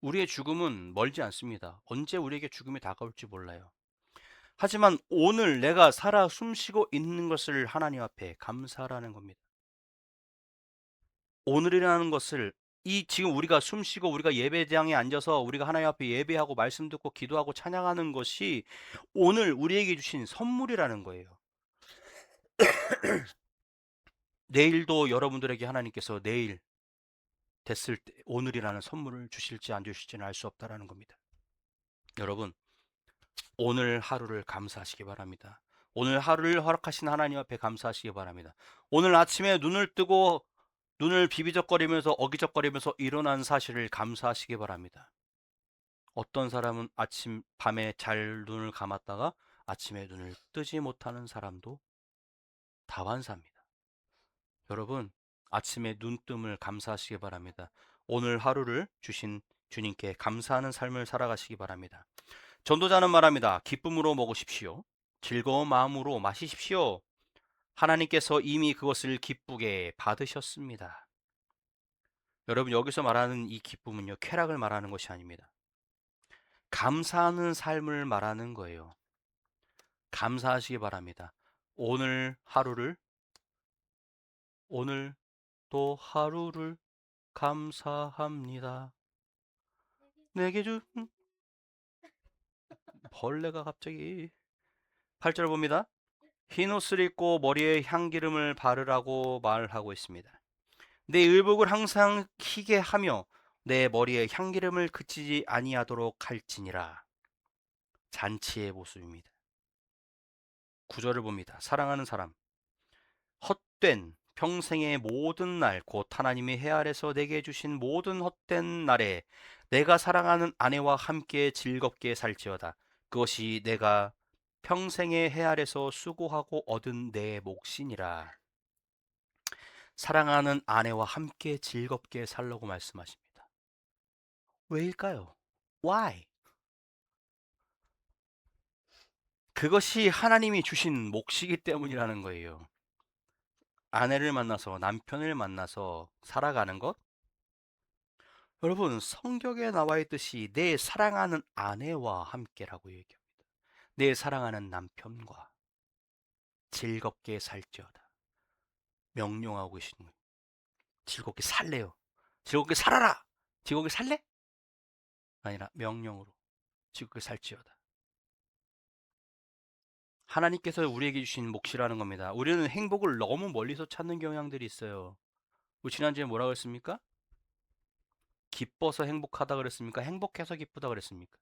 우리의 죽음은 멀지 않습니다. 언제 우리에게 죽음이 다가올지 몰라요. 하지만 오늘 내가 살아 숨쉬고 있는 것을 하나님 앞에 감사하라는 겁니다. 오늘이라는 것을 지금 우리가 숨쉬고 우리가 예배장에 앉아서 우리가 하나님 앞에 예배하고 말씀 듣고 기도하고 찬양하는 것이 오늘 우리에게 주신 선물이라는 거예요. 내일도 여러분들에게 하나님께서 내일 됐을 때 오늘이라는 선물을 주실지 안 주실지는 알 수 없다라는 겁니다. 여러분, 오늘 하루를 감사하시기 바랍니다. 오늘 하루를 허락하신 하나님 앞에 감사하시기 바랍니다. 오늘 아침에 눈을 뜨고 눈을 비비적거리면서 어기적거리면서 일어난 사실을 감사하시기 바랍니다. 어떤 사람은 밤에 잘 눈을 감았다가 아침에 눈을 뜨지 못하는 사람도 다반사입니다. 여러분, 아침에 눈뜸을 감사하시기 바랍니다. 오늘 하루를 주신 주님께 감사하는 삶을 살아가시기 바랍니다. 전도자는 말합니다. 기쁨으로 먹으십시오. 즐거운 마음으로 마시십시오. 하나님께서 이미 그것을 기쁘게 받으셨습니다. 여러분, 여기서 말하는 이 기쁨은요, 쾌락을 말하는 것이 아닙니다. 감사하는 삶을 말하는 거예요. 감사하시기 바랍니다. 오늘 하루를, 오늘 또 하루를 감사합니다. 내게 준 벌레가 갑자기 8절 봅니다. 흰 옷을 입고 머리에 향기름을 바르라고 말하고 있습니다. 내 의복을 항상 희게 하며 내 머리에 향기름을 그치지 아니하도록 할지니라. 잔치의 모습입니다. 구절을 봅니다. 사랑하는 사람, 헛된 평생의 모든 날, 곧 하나님이 해 아래서 내게 주신 모든 헛된 날에 내가 사랑하는 아내와 함께 즐겁게 살지어다. 그것이 내가 평생의 해 아래서 수고하고 얻은 내 몫이니라. 사랑하는 아내와 함께 즐겁게 살라고 말씀하십니다. 왜일까요? Why? 그것이 하나님이 주신 몫이기 때문이라는 거예요. 아내를 만나서 남편을 만나서 살아가는 것? 여러분, 성경에 나와 있듯이 내 사랑하는 아내와 함께라고 얘기합니다. 내 사랑하는 남편과 즐겁게 살지어다. 명령하고 계시는 거예요. 즐겁게 살래요. 즐겁게 살아라. 즐겁게 살래? 아니라 명령으로 즐겁게 살지어다. 하나님께서 우리에게 주신 몫이라는 겁니다. 우리는 행복을 너무 멀리서 찾는 경향들이 있어요. 우리 지난주에 뭐라고 했습니까? 기뻐서 행복하다 그랬습니까? 행복해서 기쁘다 그랬습니까?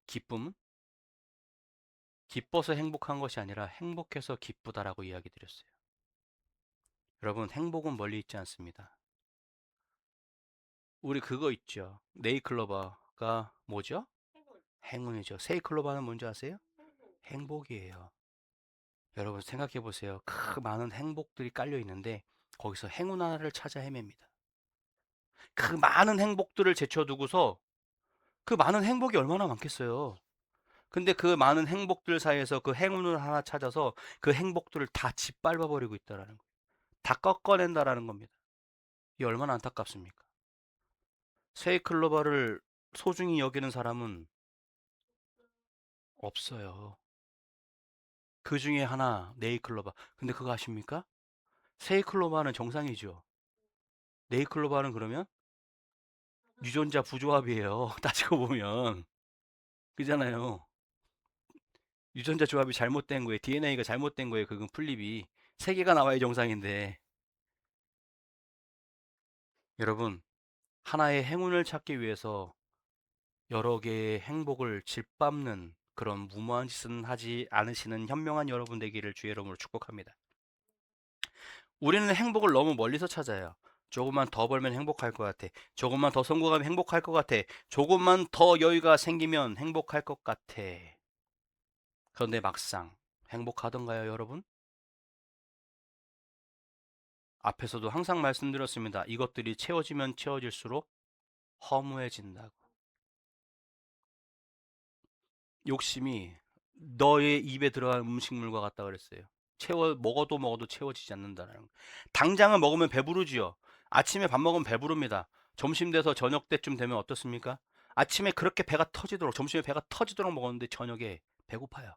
기쁨은 기뻐서 행복한 것이 아니라 행복해서 기쁘다라고 이야기 드렸어요. 여러분, 행복은 멀리 있지 않습니다. 우리 그거 있죠. 네이클로버가 뭐죠? 행운이죠. 세이클로버는 뭔지 아세요? 행복이에요. 여러분 생각해 보세요. 그 많은 행복들이 깔려 있는데 거기서 행운 하나를 찾아 헤맵니다. 그 많은 행복들을 제쳐두고서 그 많은 행복이 얼마나 많겠어요. 근데 그 많은 행복들 사이에서 그 행운을 하나 찾아서 그 행복들을 다 짓밟아 버리고 있다라는 거예요. 다 꺾어낸다라는 겁니다. 이 얼마나 안타깝습니까? 세이클로바를 소중히 여기는 사람은 없어요. 그 중에 하나 네이클로바. 근데 그거 아십니까? 세이클로바는 정상이죠. 네이클로바는 그러면 유전자 부조합이에요. 따지고 보면. 그잖아요. 유전자 조합이 잘못된 거예요. DNA가 잘못된 거예요. 그건 풀립이. 세 개가 나와야 정상인데. 여러분, 하나의 행운을 찾기 위해서 여러 개의 행복을 짓밟는 그런 무모한 짓은 하지 않으시는 현명한 여러분 되기를 주의 이름으로 축복합니다. 우리는 행복을 너무 멀리서 찾아요. 조금만 더 벌면 행복할 것 같아. 조금만 더 성공하면 행복할 것 같아. 조금만 더 여유가 생기면 행복할 것 같아. 그런데 막상 행복하던가요, 여러분? 앞에서도 항상 말씀드렸습니다. 이것들이 채워지면 채워질수록 허무해진다고. 욕심이 너의 입에 들어간 음식물과 같다 그랬어요. 먹어도 먹어도 채워지지 않는다는 거. 당장은 먹으면 배부르지요. 아침에 밥 먹으면 배부릅니다. 점심 돼서 저녁 때쯤 되면 어떻습니까? 아침에 그렇게 배가 터지도록, 점심에 배가 터지도록 먹었는데 저녁에 배고파요.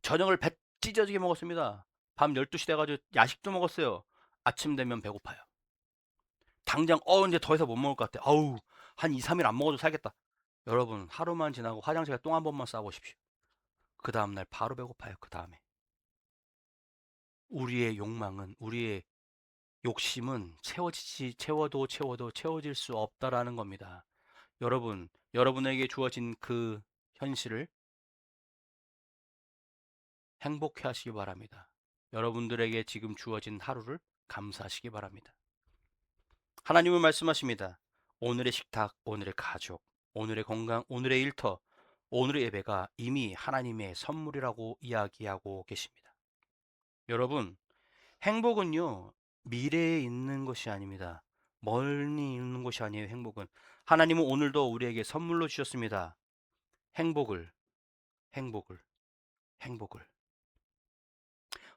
저녁을 배 찢어지게 먹었습니다. 밤 12시 돼가지고 야식도 먹었어요. 아침 되면 배고파요. 당장 이제 더 이상 못 먹을 것 같아. 아우, 한 2, 3일 안 먹어도 살겠다. 여러분, 하루만 지나고 화장실에 똥 한 번만 싸보십시오. 그 다음날 바로 배고파요. 그 다음에. 우리의 욕망은, 우리의 욕심은 채워도 채워질 수 없다라는 겁니다. 여러분, 여러분에게 주어진 그 현실을 행복해 하시기 바랍니다. 여러분들에게 지금 주어진 하루를 감사하시기 바랍니다. 하나님은 말씀하십니다. 오늘의 식탁, 오늘의 가족, 오늘의 건강, 오늘의 일터, 오늘의 예배가 이미 하나님의 선물이라고 이야기하고 계십니다. 여러분, 행복은요, 미래에 있는 것이 아닙니다. 멀리 있는 것이 아니에요, 행복은. 하나님은 오늘도 우리에게 선물로 주셨습니다. 행복을, 행복을, 행복을.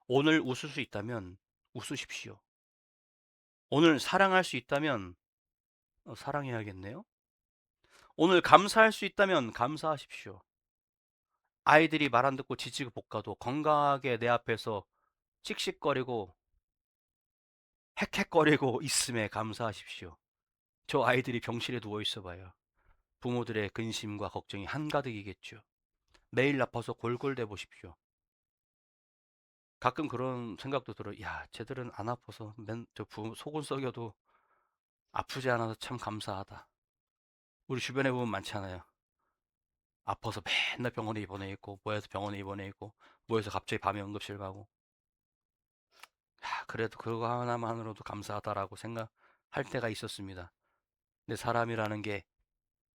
오늘 웃을 수 있다면 웃으십시오. 오늘 사랑할 수 있다면 사랑해야겠네요. 오늘 감사할 수 있다면 감사하십시오. 아이들이 말 안 듣고 지지고 볶아도 건강하게 내 앞에서 씩씩거리고 헥헥거리고 있음에 감사하십시오. 저 아이들이 병실에 누워 있어 봐요. 부모들의 근심과 걱정이 한가득이겠죠. 매일 아파서 골골대 보십시오. 가끔 그런 생각도 들어요. 야, 쟤들은 안 아파서 속은 썩여도 아프지 않아서 참 감사하다. 우리 주변에 보면 많잖아요. 아파서 맨날 병원에 입원해 있고, 뭐해서 병원에 입원해 있고, 뭐해서 갑자기 밤에 응급실 가고. 야, 그래도 그거 하나만으로도 감사하다라고 생각할 때가 있었습니다. 근데 사람이라는 게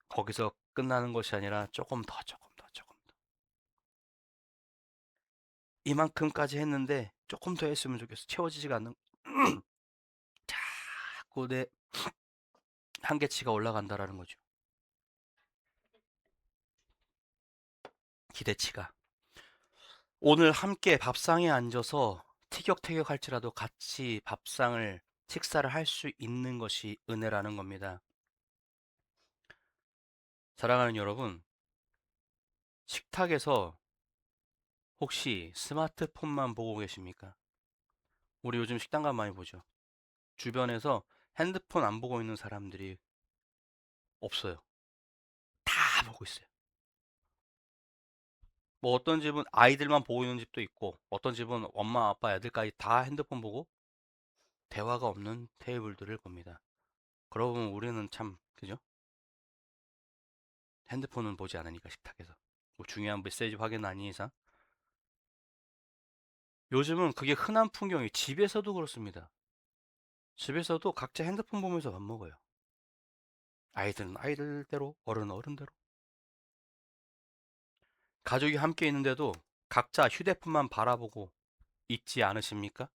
거기서 끝나는 것이 아니라 조금 더, 조금 더, 조금 더. 이만큼까지 했는데 조금 더 했으면 좋겠어. 채워지지가 않는. 자꾸 내 한계치가 올라간다라는 거죠. 기대치가. 오늘 함께 밥상에 앉아서 티격태격 할지라도 같이 밥상을 식사를 할 수 있는 것이 은혜라는 겁니다. 사랑하는 여러분, 식탁에서 혹시 스마트폰만 보고 계십니까? 우리 요즘 식당 가면 많이 보죠. 주변에서 핸드폰 안 보고 있는 사람들이 없어요. 다 보고 있어요. 뭐 어떤 집은 아이들만 보고 있는 집도 있고, 어떤 집은 엄마, 아빠, 애들까지 다 핸드폰 보고 대화가 없는 테이블들을 봅니다. 그러고 보면 우리는 참, 그죠? 핸드폰은 보지 않으니까 식탁에서. 뭐 중요한 메시지 확인 아닌 이상. 요즘은 그게 흔한 풍경이 집에서도 그렇습니다. 집에서도 각자 핸드폰 보면서 밥 먹어요. 아이들은 아이들대로, 어른은 어른대로. 가족이 함께 있는데도 각자 휴대폰만 바라보고 있지 않으십니까?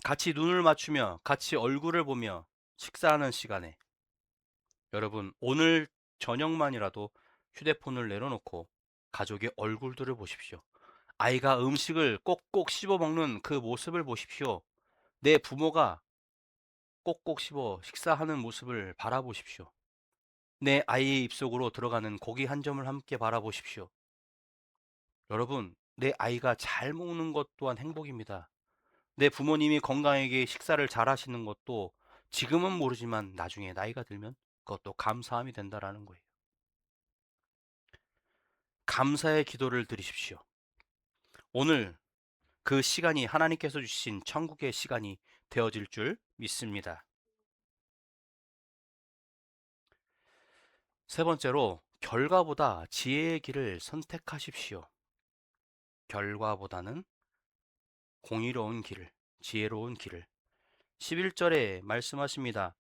같이 눈을 맞추며 같이 얼굴을 보며 식사하는 시간에 여러분 오늘 저녁만이라도 휴대폰을 내려놓고 가족의 얼굴들을 보십시오. 아이가 음식을 꼭꼭 씹어 먹는 그 모습을 보십시오. 내 부모가 꼭꼭 씹어 식사하는 모습을 바라보십시오. 내 아이의 입속으로 들어가는 고기 한 점을 함께 바라보십시오. 여러분, 내 아이가 잘 먹는 것 또한 행복입니다. 내 부모님이 건강하게 식사를 잘 하시는 것도 지금은 모르지만 나중에 나이가 들면 그것도 감사함이 된다라는 거예요. 감사의 기도를 드리십시오. 오늘 그 시간이 하나님께서 주신 천국의 시간이 되어질 줄 믿습니다. 세 번째로 결과보다 지혜의 길을 선택하십시오. 결과보다는 공의로운 길을, 지혜로운 길을. 11절에 말씀하십니다.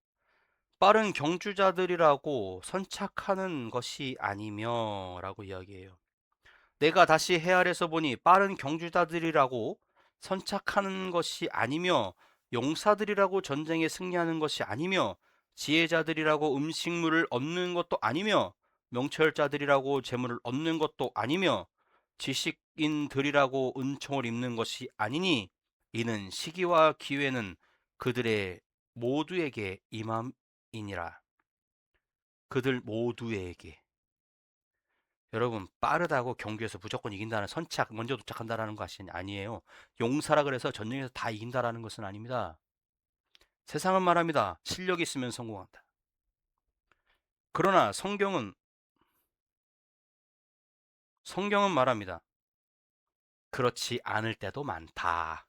빠른 경주자들이라고 선착하는 것이 아니며 라고 이야기해요. 내가 다시 헤아려서 보니 빠른 경주자들이라고 선착하는 것이 아니며 용사들이라고 전쟁에 승리하는 것이 아니며 지혜자들이라고 음식물을 얻는 것도 아니며 명철자들이라고 재물을 얻는 것도 아니며 지식인들이라고 은총을 입는 것이 아니니 이는 시기와 기회는 그들의 모두에게 임함이니라. 그들 모두에게. 여러분 빠르다고 경주에서 무조건 이긴다는 선착 먼저 도착한다라는 것이 아니에요. 용사라 그래서 전쟁에서 다 이긴다라는 것은 아닙니다. 세상은 말합니다. 실력이 있으면 성공한다. 그러나 성경은 말합니다. 그렇지 않을 때도 많다.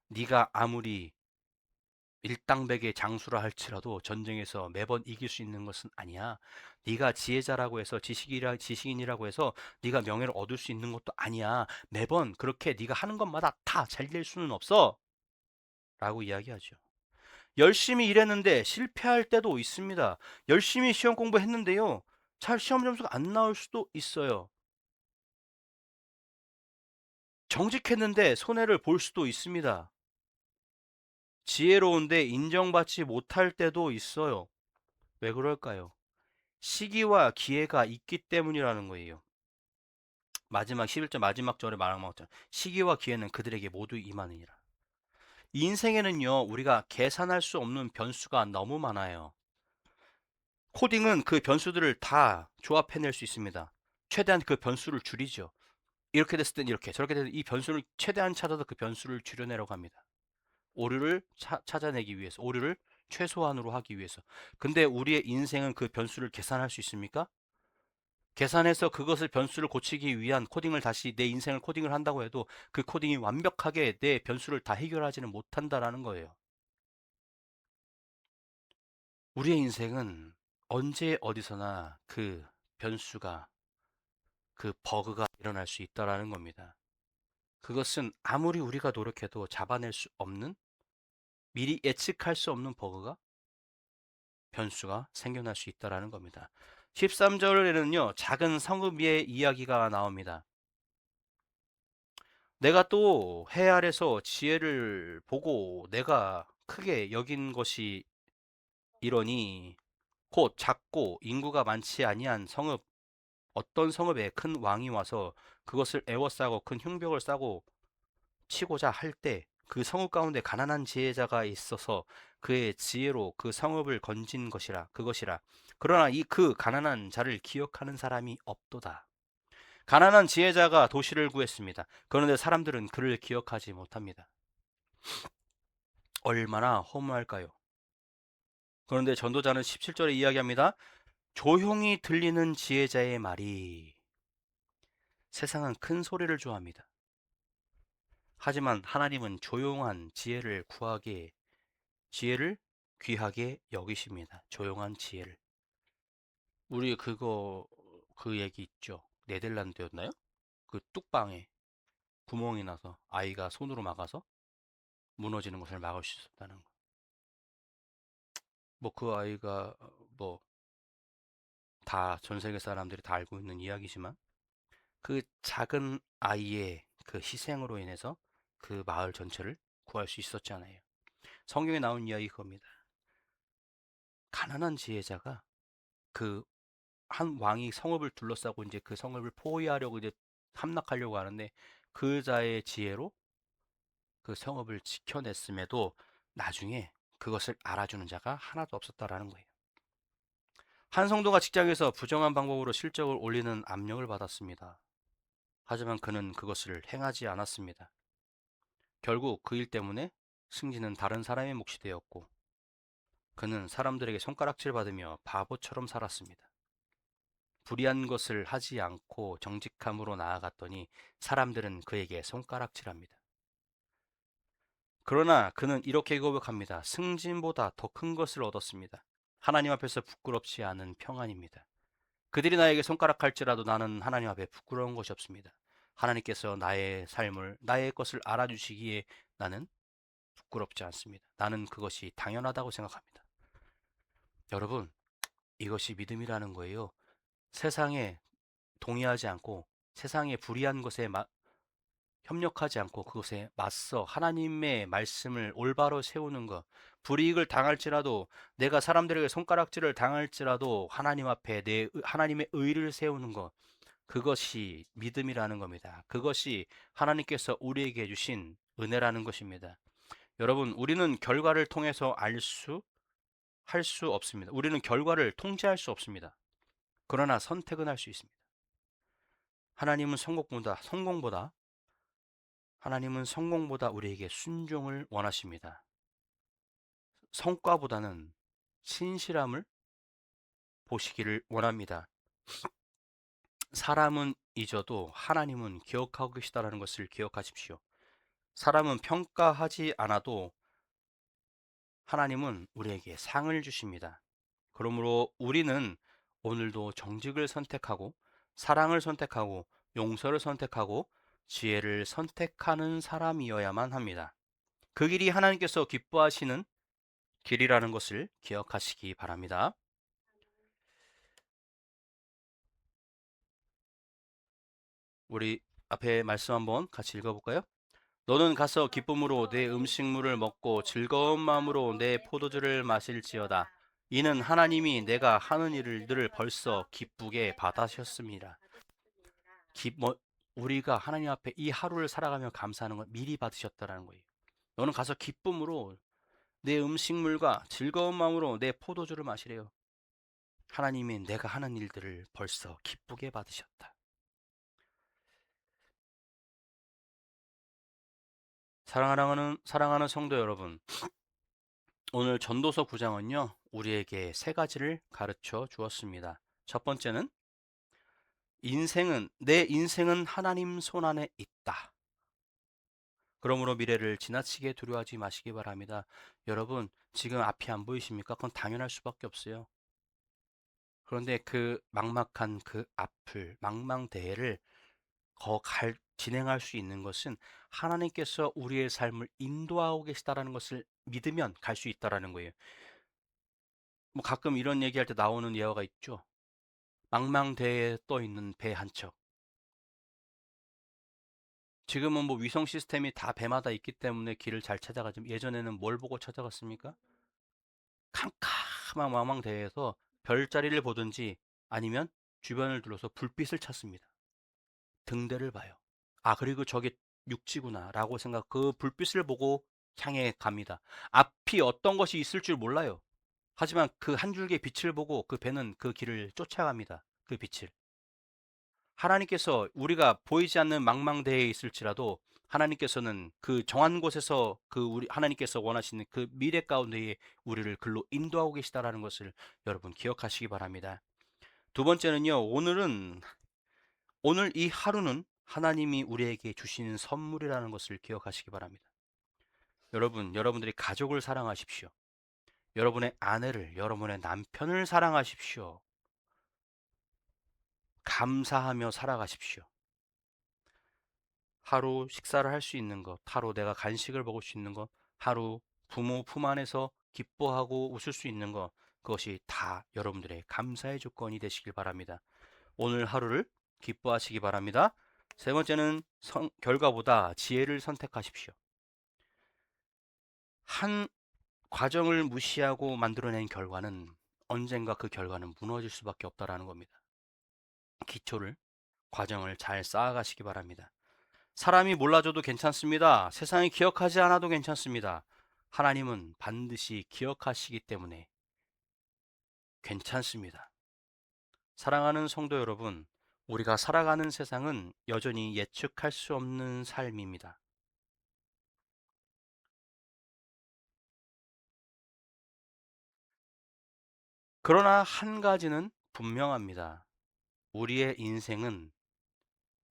네가 아무리 일당백의 장수라 할지라도 전쟁에서 매번 이길 수 있는 것은 아니야. 네가 지혜자라고 해서 지식인이라고 해서 네가 명예를 얻을 수 있는 것도 아니야. 매번 그렇게 네가 하는 것마다 다 잘 될 수는 없어. 라고 이야기하죠. 열심히 일했는데 실패할 때도 있습니다. 열심히 시험 공부했는데요. 잘 시험 점수가 안 나올 수도 있어요. 정직했는데 손해를 볼 수도 있습니다. 지혜로운데 인정받지 못할 때도 있어요. 왜 그럴까요? 시기와 기회가 있기 때문이라는 거예요. 마지막 11절 마지막 절에 말한 것처럼 시기와 기회는 그들에게 모두 임하느니라. 인생에는요, 우리가 계산할 수 없는 변수가 너무 많아요. 코딩은 그 변수들을 다 조합해낼 수 있습니다. 최대한 그 변수를 줄이죠. 이렇게 됐을 땐 이렇게, 저렇게 됐을 땐 이 변수를 최대한 찾아서 그 변수를 줄여내려고 합니다. 오류를 찾아내기 위해서, 오류를 최소한으로 하기 위해서. 근데 우리의 인생은 그 변수를 계산할 수 있습니까? 계산해서 그것을 변수를 고치기 위한 코딩을 다시 내 인생을 코딩을 한다고 해도 그 코딩이 완벽하게 내 변수를 다 해결하지는 못한다라는 거예요. 우리의 인생은 언제 어디서나 그 변수가, 그 버그가 일어날 수 있다라는 겁니다. 그것은 아무리 우리가 노력해도 잡아낼 수 없는, 미리 예측할 수 없는 버그가, 변수가 생겨날 수 있다라는 겁니다. 13절에는요, 작은 성읍의 이야기가 나옵니다. 내가 또 해 아래서 지혜를 보고 내가 크게 여긴 것이 이러니 곧 작고 인구가 많지 아니한 성읍, 어떤 성읍에 큰 왕이 와서 그것을 애워싸고 큰 흉벽을 싸고 치고자 할 때 그 성읍 가운데 가난한 지혜자가 있어서 그의 지혜로 그 성읍을 건진 것이라 그것이라. 그러나 이 그 가난한 자를 기억하는 사람이 없도다. 가난한 지혜자가 도시를 구했습니다. 그런데 사람들은 그를 기억하지 못합니다. 얼마나 허무할까요? 그런데 전도자는 17절에 이야기합니다. 조용히 들리는 지혜자의 말이, 세상은 큰 소리를 좋아합니다. 하지만 하나님은 조용한 지혜를 귀하게 여기십니다. 조용한 지혜를. 우리 그 얘기 있죠. 네덜란드였나요? 그 뚝방에 구멍이 나서 아이가 손으로 막아서 무너지는 것을 막을 수 있었다는 거. 뭐 그 아이가 뭐 다 전 세계 사람들이 다 알고 있는 이야기지만 그 작은 아이의 그 희생으로 인해서 그 마을 전체를 구할 수 있었잖아요. 성경에 나온 이야기 그겁니다. 가난한 지혜자가, 그 한 왕이 성읍을 둘러싸고 이제 그 성읍을 포위하려고 이제 함락하려고 하는데 그 자의 지혜로 그 성읍을 지켜냈음에도 나중에 그것을 알아주는 자가 하나도 없었다라는 거예요. 한 성도가 직장에서 부정한 방법으로 실적을 올리는 압력을 받았습니다. 하지만 그는 그것을 행하지 않았습니다. 결국 그 일 때문에 승진은 다른 사람의 몫이 되었고 그는 사람들에게 손가락질 받으며 바보처럼 살았습니다. 불의한 것을 하지 않고 정직함으로 나아갔더니 사람들은 그에게 손가락질합니다. 그러나 그는 이렇게 고백합니다. 승진보다 더 큰 것을 얻었습니다. 하나님 앞에서 부끄럽지 않은 평안입니다. 그들이 나에게 손가락할지라도 나는 하나님 앞에 부끄러운 것이 없습니다. 하나님께서 나의 삶을, 나의 것을 알아주시기에 나는 부끄럽지 않습니다. 나는 그것이 당연하다고 생각합니다. 여러분, 이것이 믿음이라는 거예요. 세상에 동의하지 않고 세상의 불의한 것에 협력하지 않고 그것에 맞서 하나님의 말씀을 올바로 세우는 것, 불이익을 당할지라도, 내가 사람들에게 손가락질을 당할지라도 하나님 앞에 하나님의 의를 세우는 것, 그것이 믿음이라는 겁니다. 그것이 하나님께서 우리에게 주신 은혜라는 것입니다. 여러분, 우리는 결과를 통해서 할 수 없습니다. 우리는 결과를 통제할 수 없습니다. 그러나 선택은 할 수 있습니다. 하나님은 성공보다 우리에게 순종을 원하십니다. 성과보다는 신실함을 보시기를 원합니다. 사람은 잊어도 하나님은 기억하고 계시다는 것을 기억하십시오. 사람은 평가하지 않아도 하나님은 우리에게 상을 주십니다. 그러므로 우리는 오늘도 정직을 선택하고 사랑을 선택하고 용서를 선택하고 지혜를 선택하는 사람이어야만 합니다. 그 길이 하나님께서 기뻐하시는 길이라는 것을 기억하시기 바랍니다. 우리 앞에 말씀 한번 같이 읽어볼까요? 너는 가서 기쁨으로 내 음식물을 먹고 즐거운 마음으로 내 포도주를 마실지어다. 이는 하나님이 내가 하는 일을 벌써 기쁘게 받으셨습니다. 우리가 하나님 앞에 이 하루를 살아가며 감사하는 걸 미리 받으셨다라는 거예요. 너는 가서 기쁨으로 내 음식물과 즐거운 마음으로 내 포도주를 마시래요. 하나님이 내가 하는 일들을 벌써 기쁘게 받으셨다. 사랑하는 성도 여러분, 오늘 전도서 9장은요, 우리에게 세 가지를 가르쳐 주었습니다. 첫 번째는 내 인생은 하나님 손 안에 있다. 그러므로 미래를 지나치게 두려워하지 마시기 바랍니다. 여러분, 지금 앞이 안 보이십니까? 그건 당연할 수밖에 없어요. 그런데 그 막막한 그 앞을, 망망대해를 진행할 수 있는 것은 하나님께서 우리의 삶을 인도하고 계시다라는 것을 믿으면 갈 수 있다라는 거예요. 뭐 가끔 이런 얘기할 때 나오는 예화가 있죠. 망망대해에 떠 있는 배 한 척. 지금은 뭐 위성 시스템이 다 배마다 있기 때문에 길을 잘 찾아가지만 예전에는 뭘 보고 찾아갔습니까? 캄캄한 망망대해에서 별자리를 보든지 아니면 주변을 둘러서 불빛을 찾습니다. 등대를 봐요. 아, 그리고 저게 육지구나라고 생각, 그 불빛을 보고 향해 갑니다. 앞이 어떤 것이 있을 줄 몰라요. 하지만 그 한 줄기의 빛을 보고 그 배는 그 길을 쫓아갑니다. 그 빛을. 하나님께서 우리가 보이지 않는 망망대해에 있을지라도 하나님께서는 그 정한 곳에서 하나님께서 원하시는 그 미래 가운데에 우리를 글로 인도하고 계시다라는 것을 여러분 기억하시기 바랍니다. 두 번째는요. 오늘 이 하루는 하나님이 우리에게 주시는 선물이라는 것을 기억하시기 바랍니다. 여러분들이 가족을 사랑하십시오. 여러분의 아내를, 여러분의 남편을 사랑하십시오. 감사하며 살아가십시오. 하루 식사를 할 수 있는 것, 하루 내가 간식을 먹을 수 있는 것, 하루 부모 품 안에서 기뻐하고 웃을 수 있는 것, 그것이 다 여러분들의 감사의 조건이 되시길 바랍니다. 오늘 하루를 기뻐하시기 바랍니다. 세 번째는 결과보다 지혜를 선택하십시오. 한 과정을 무시하고 만들어낸 결과는 언젠가 그 결과는 무너질 수밖에 없다라는 겁니다. 과정을 잘 쌓아가시기 바랍니다. 사람이 몰라줘도 괜찮습니다. 세상이 기억하지 않아도 괜찮습니다. 하나님은 반드시 기억하시기 때문에 괜찮습니다. 사랑하는 성도 여러분, 우리가 살아가는 세상은 여전히 예측할 수 없는 삶입니다. 그러나 한 가지는 분명합니다. 우리의 인생은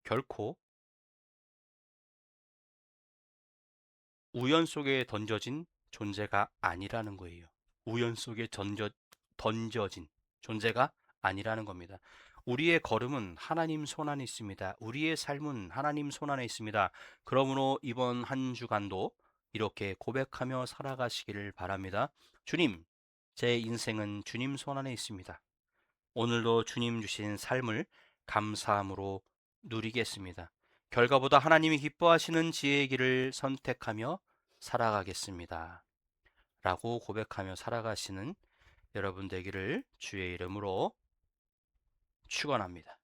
결코 우연 속에 던져진 존재가 아니라는 거예요. 우연 속에 던져진 존재가 아니라는 겁니다. 우리의 걸음은 하나님 손 안에 있습니다. 우리의 삶은 하나님 손 안에 있습니다. 그러므로 이번 한 주간도 이렇게 고백하며 살아가시기를 바랍니다. 주님, 제 인생은 주님 손 안에 있습니다. 오늘도 주님 주신 삶을 감사함으로 누리겠습니다. 결과보다 하나님이 기뻐하시는 지혜의 길을 선택하며 살아가겠습니다. 라고 고백하며 살아가시는 여러분 되기를 주의 이름으로 축원합니다.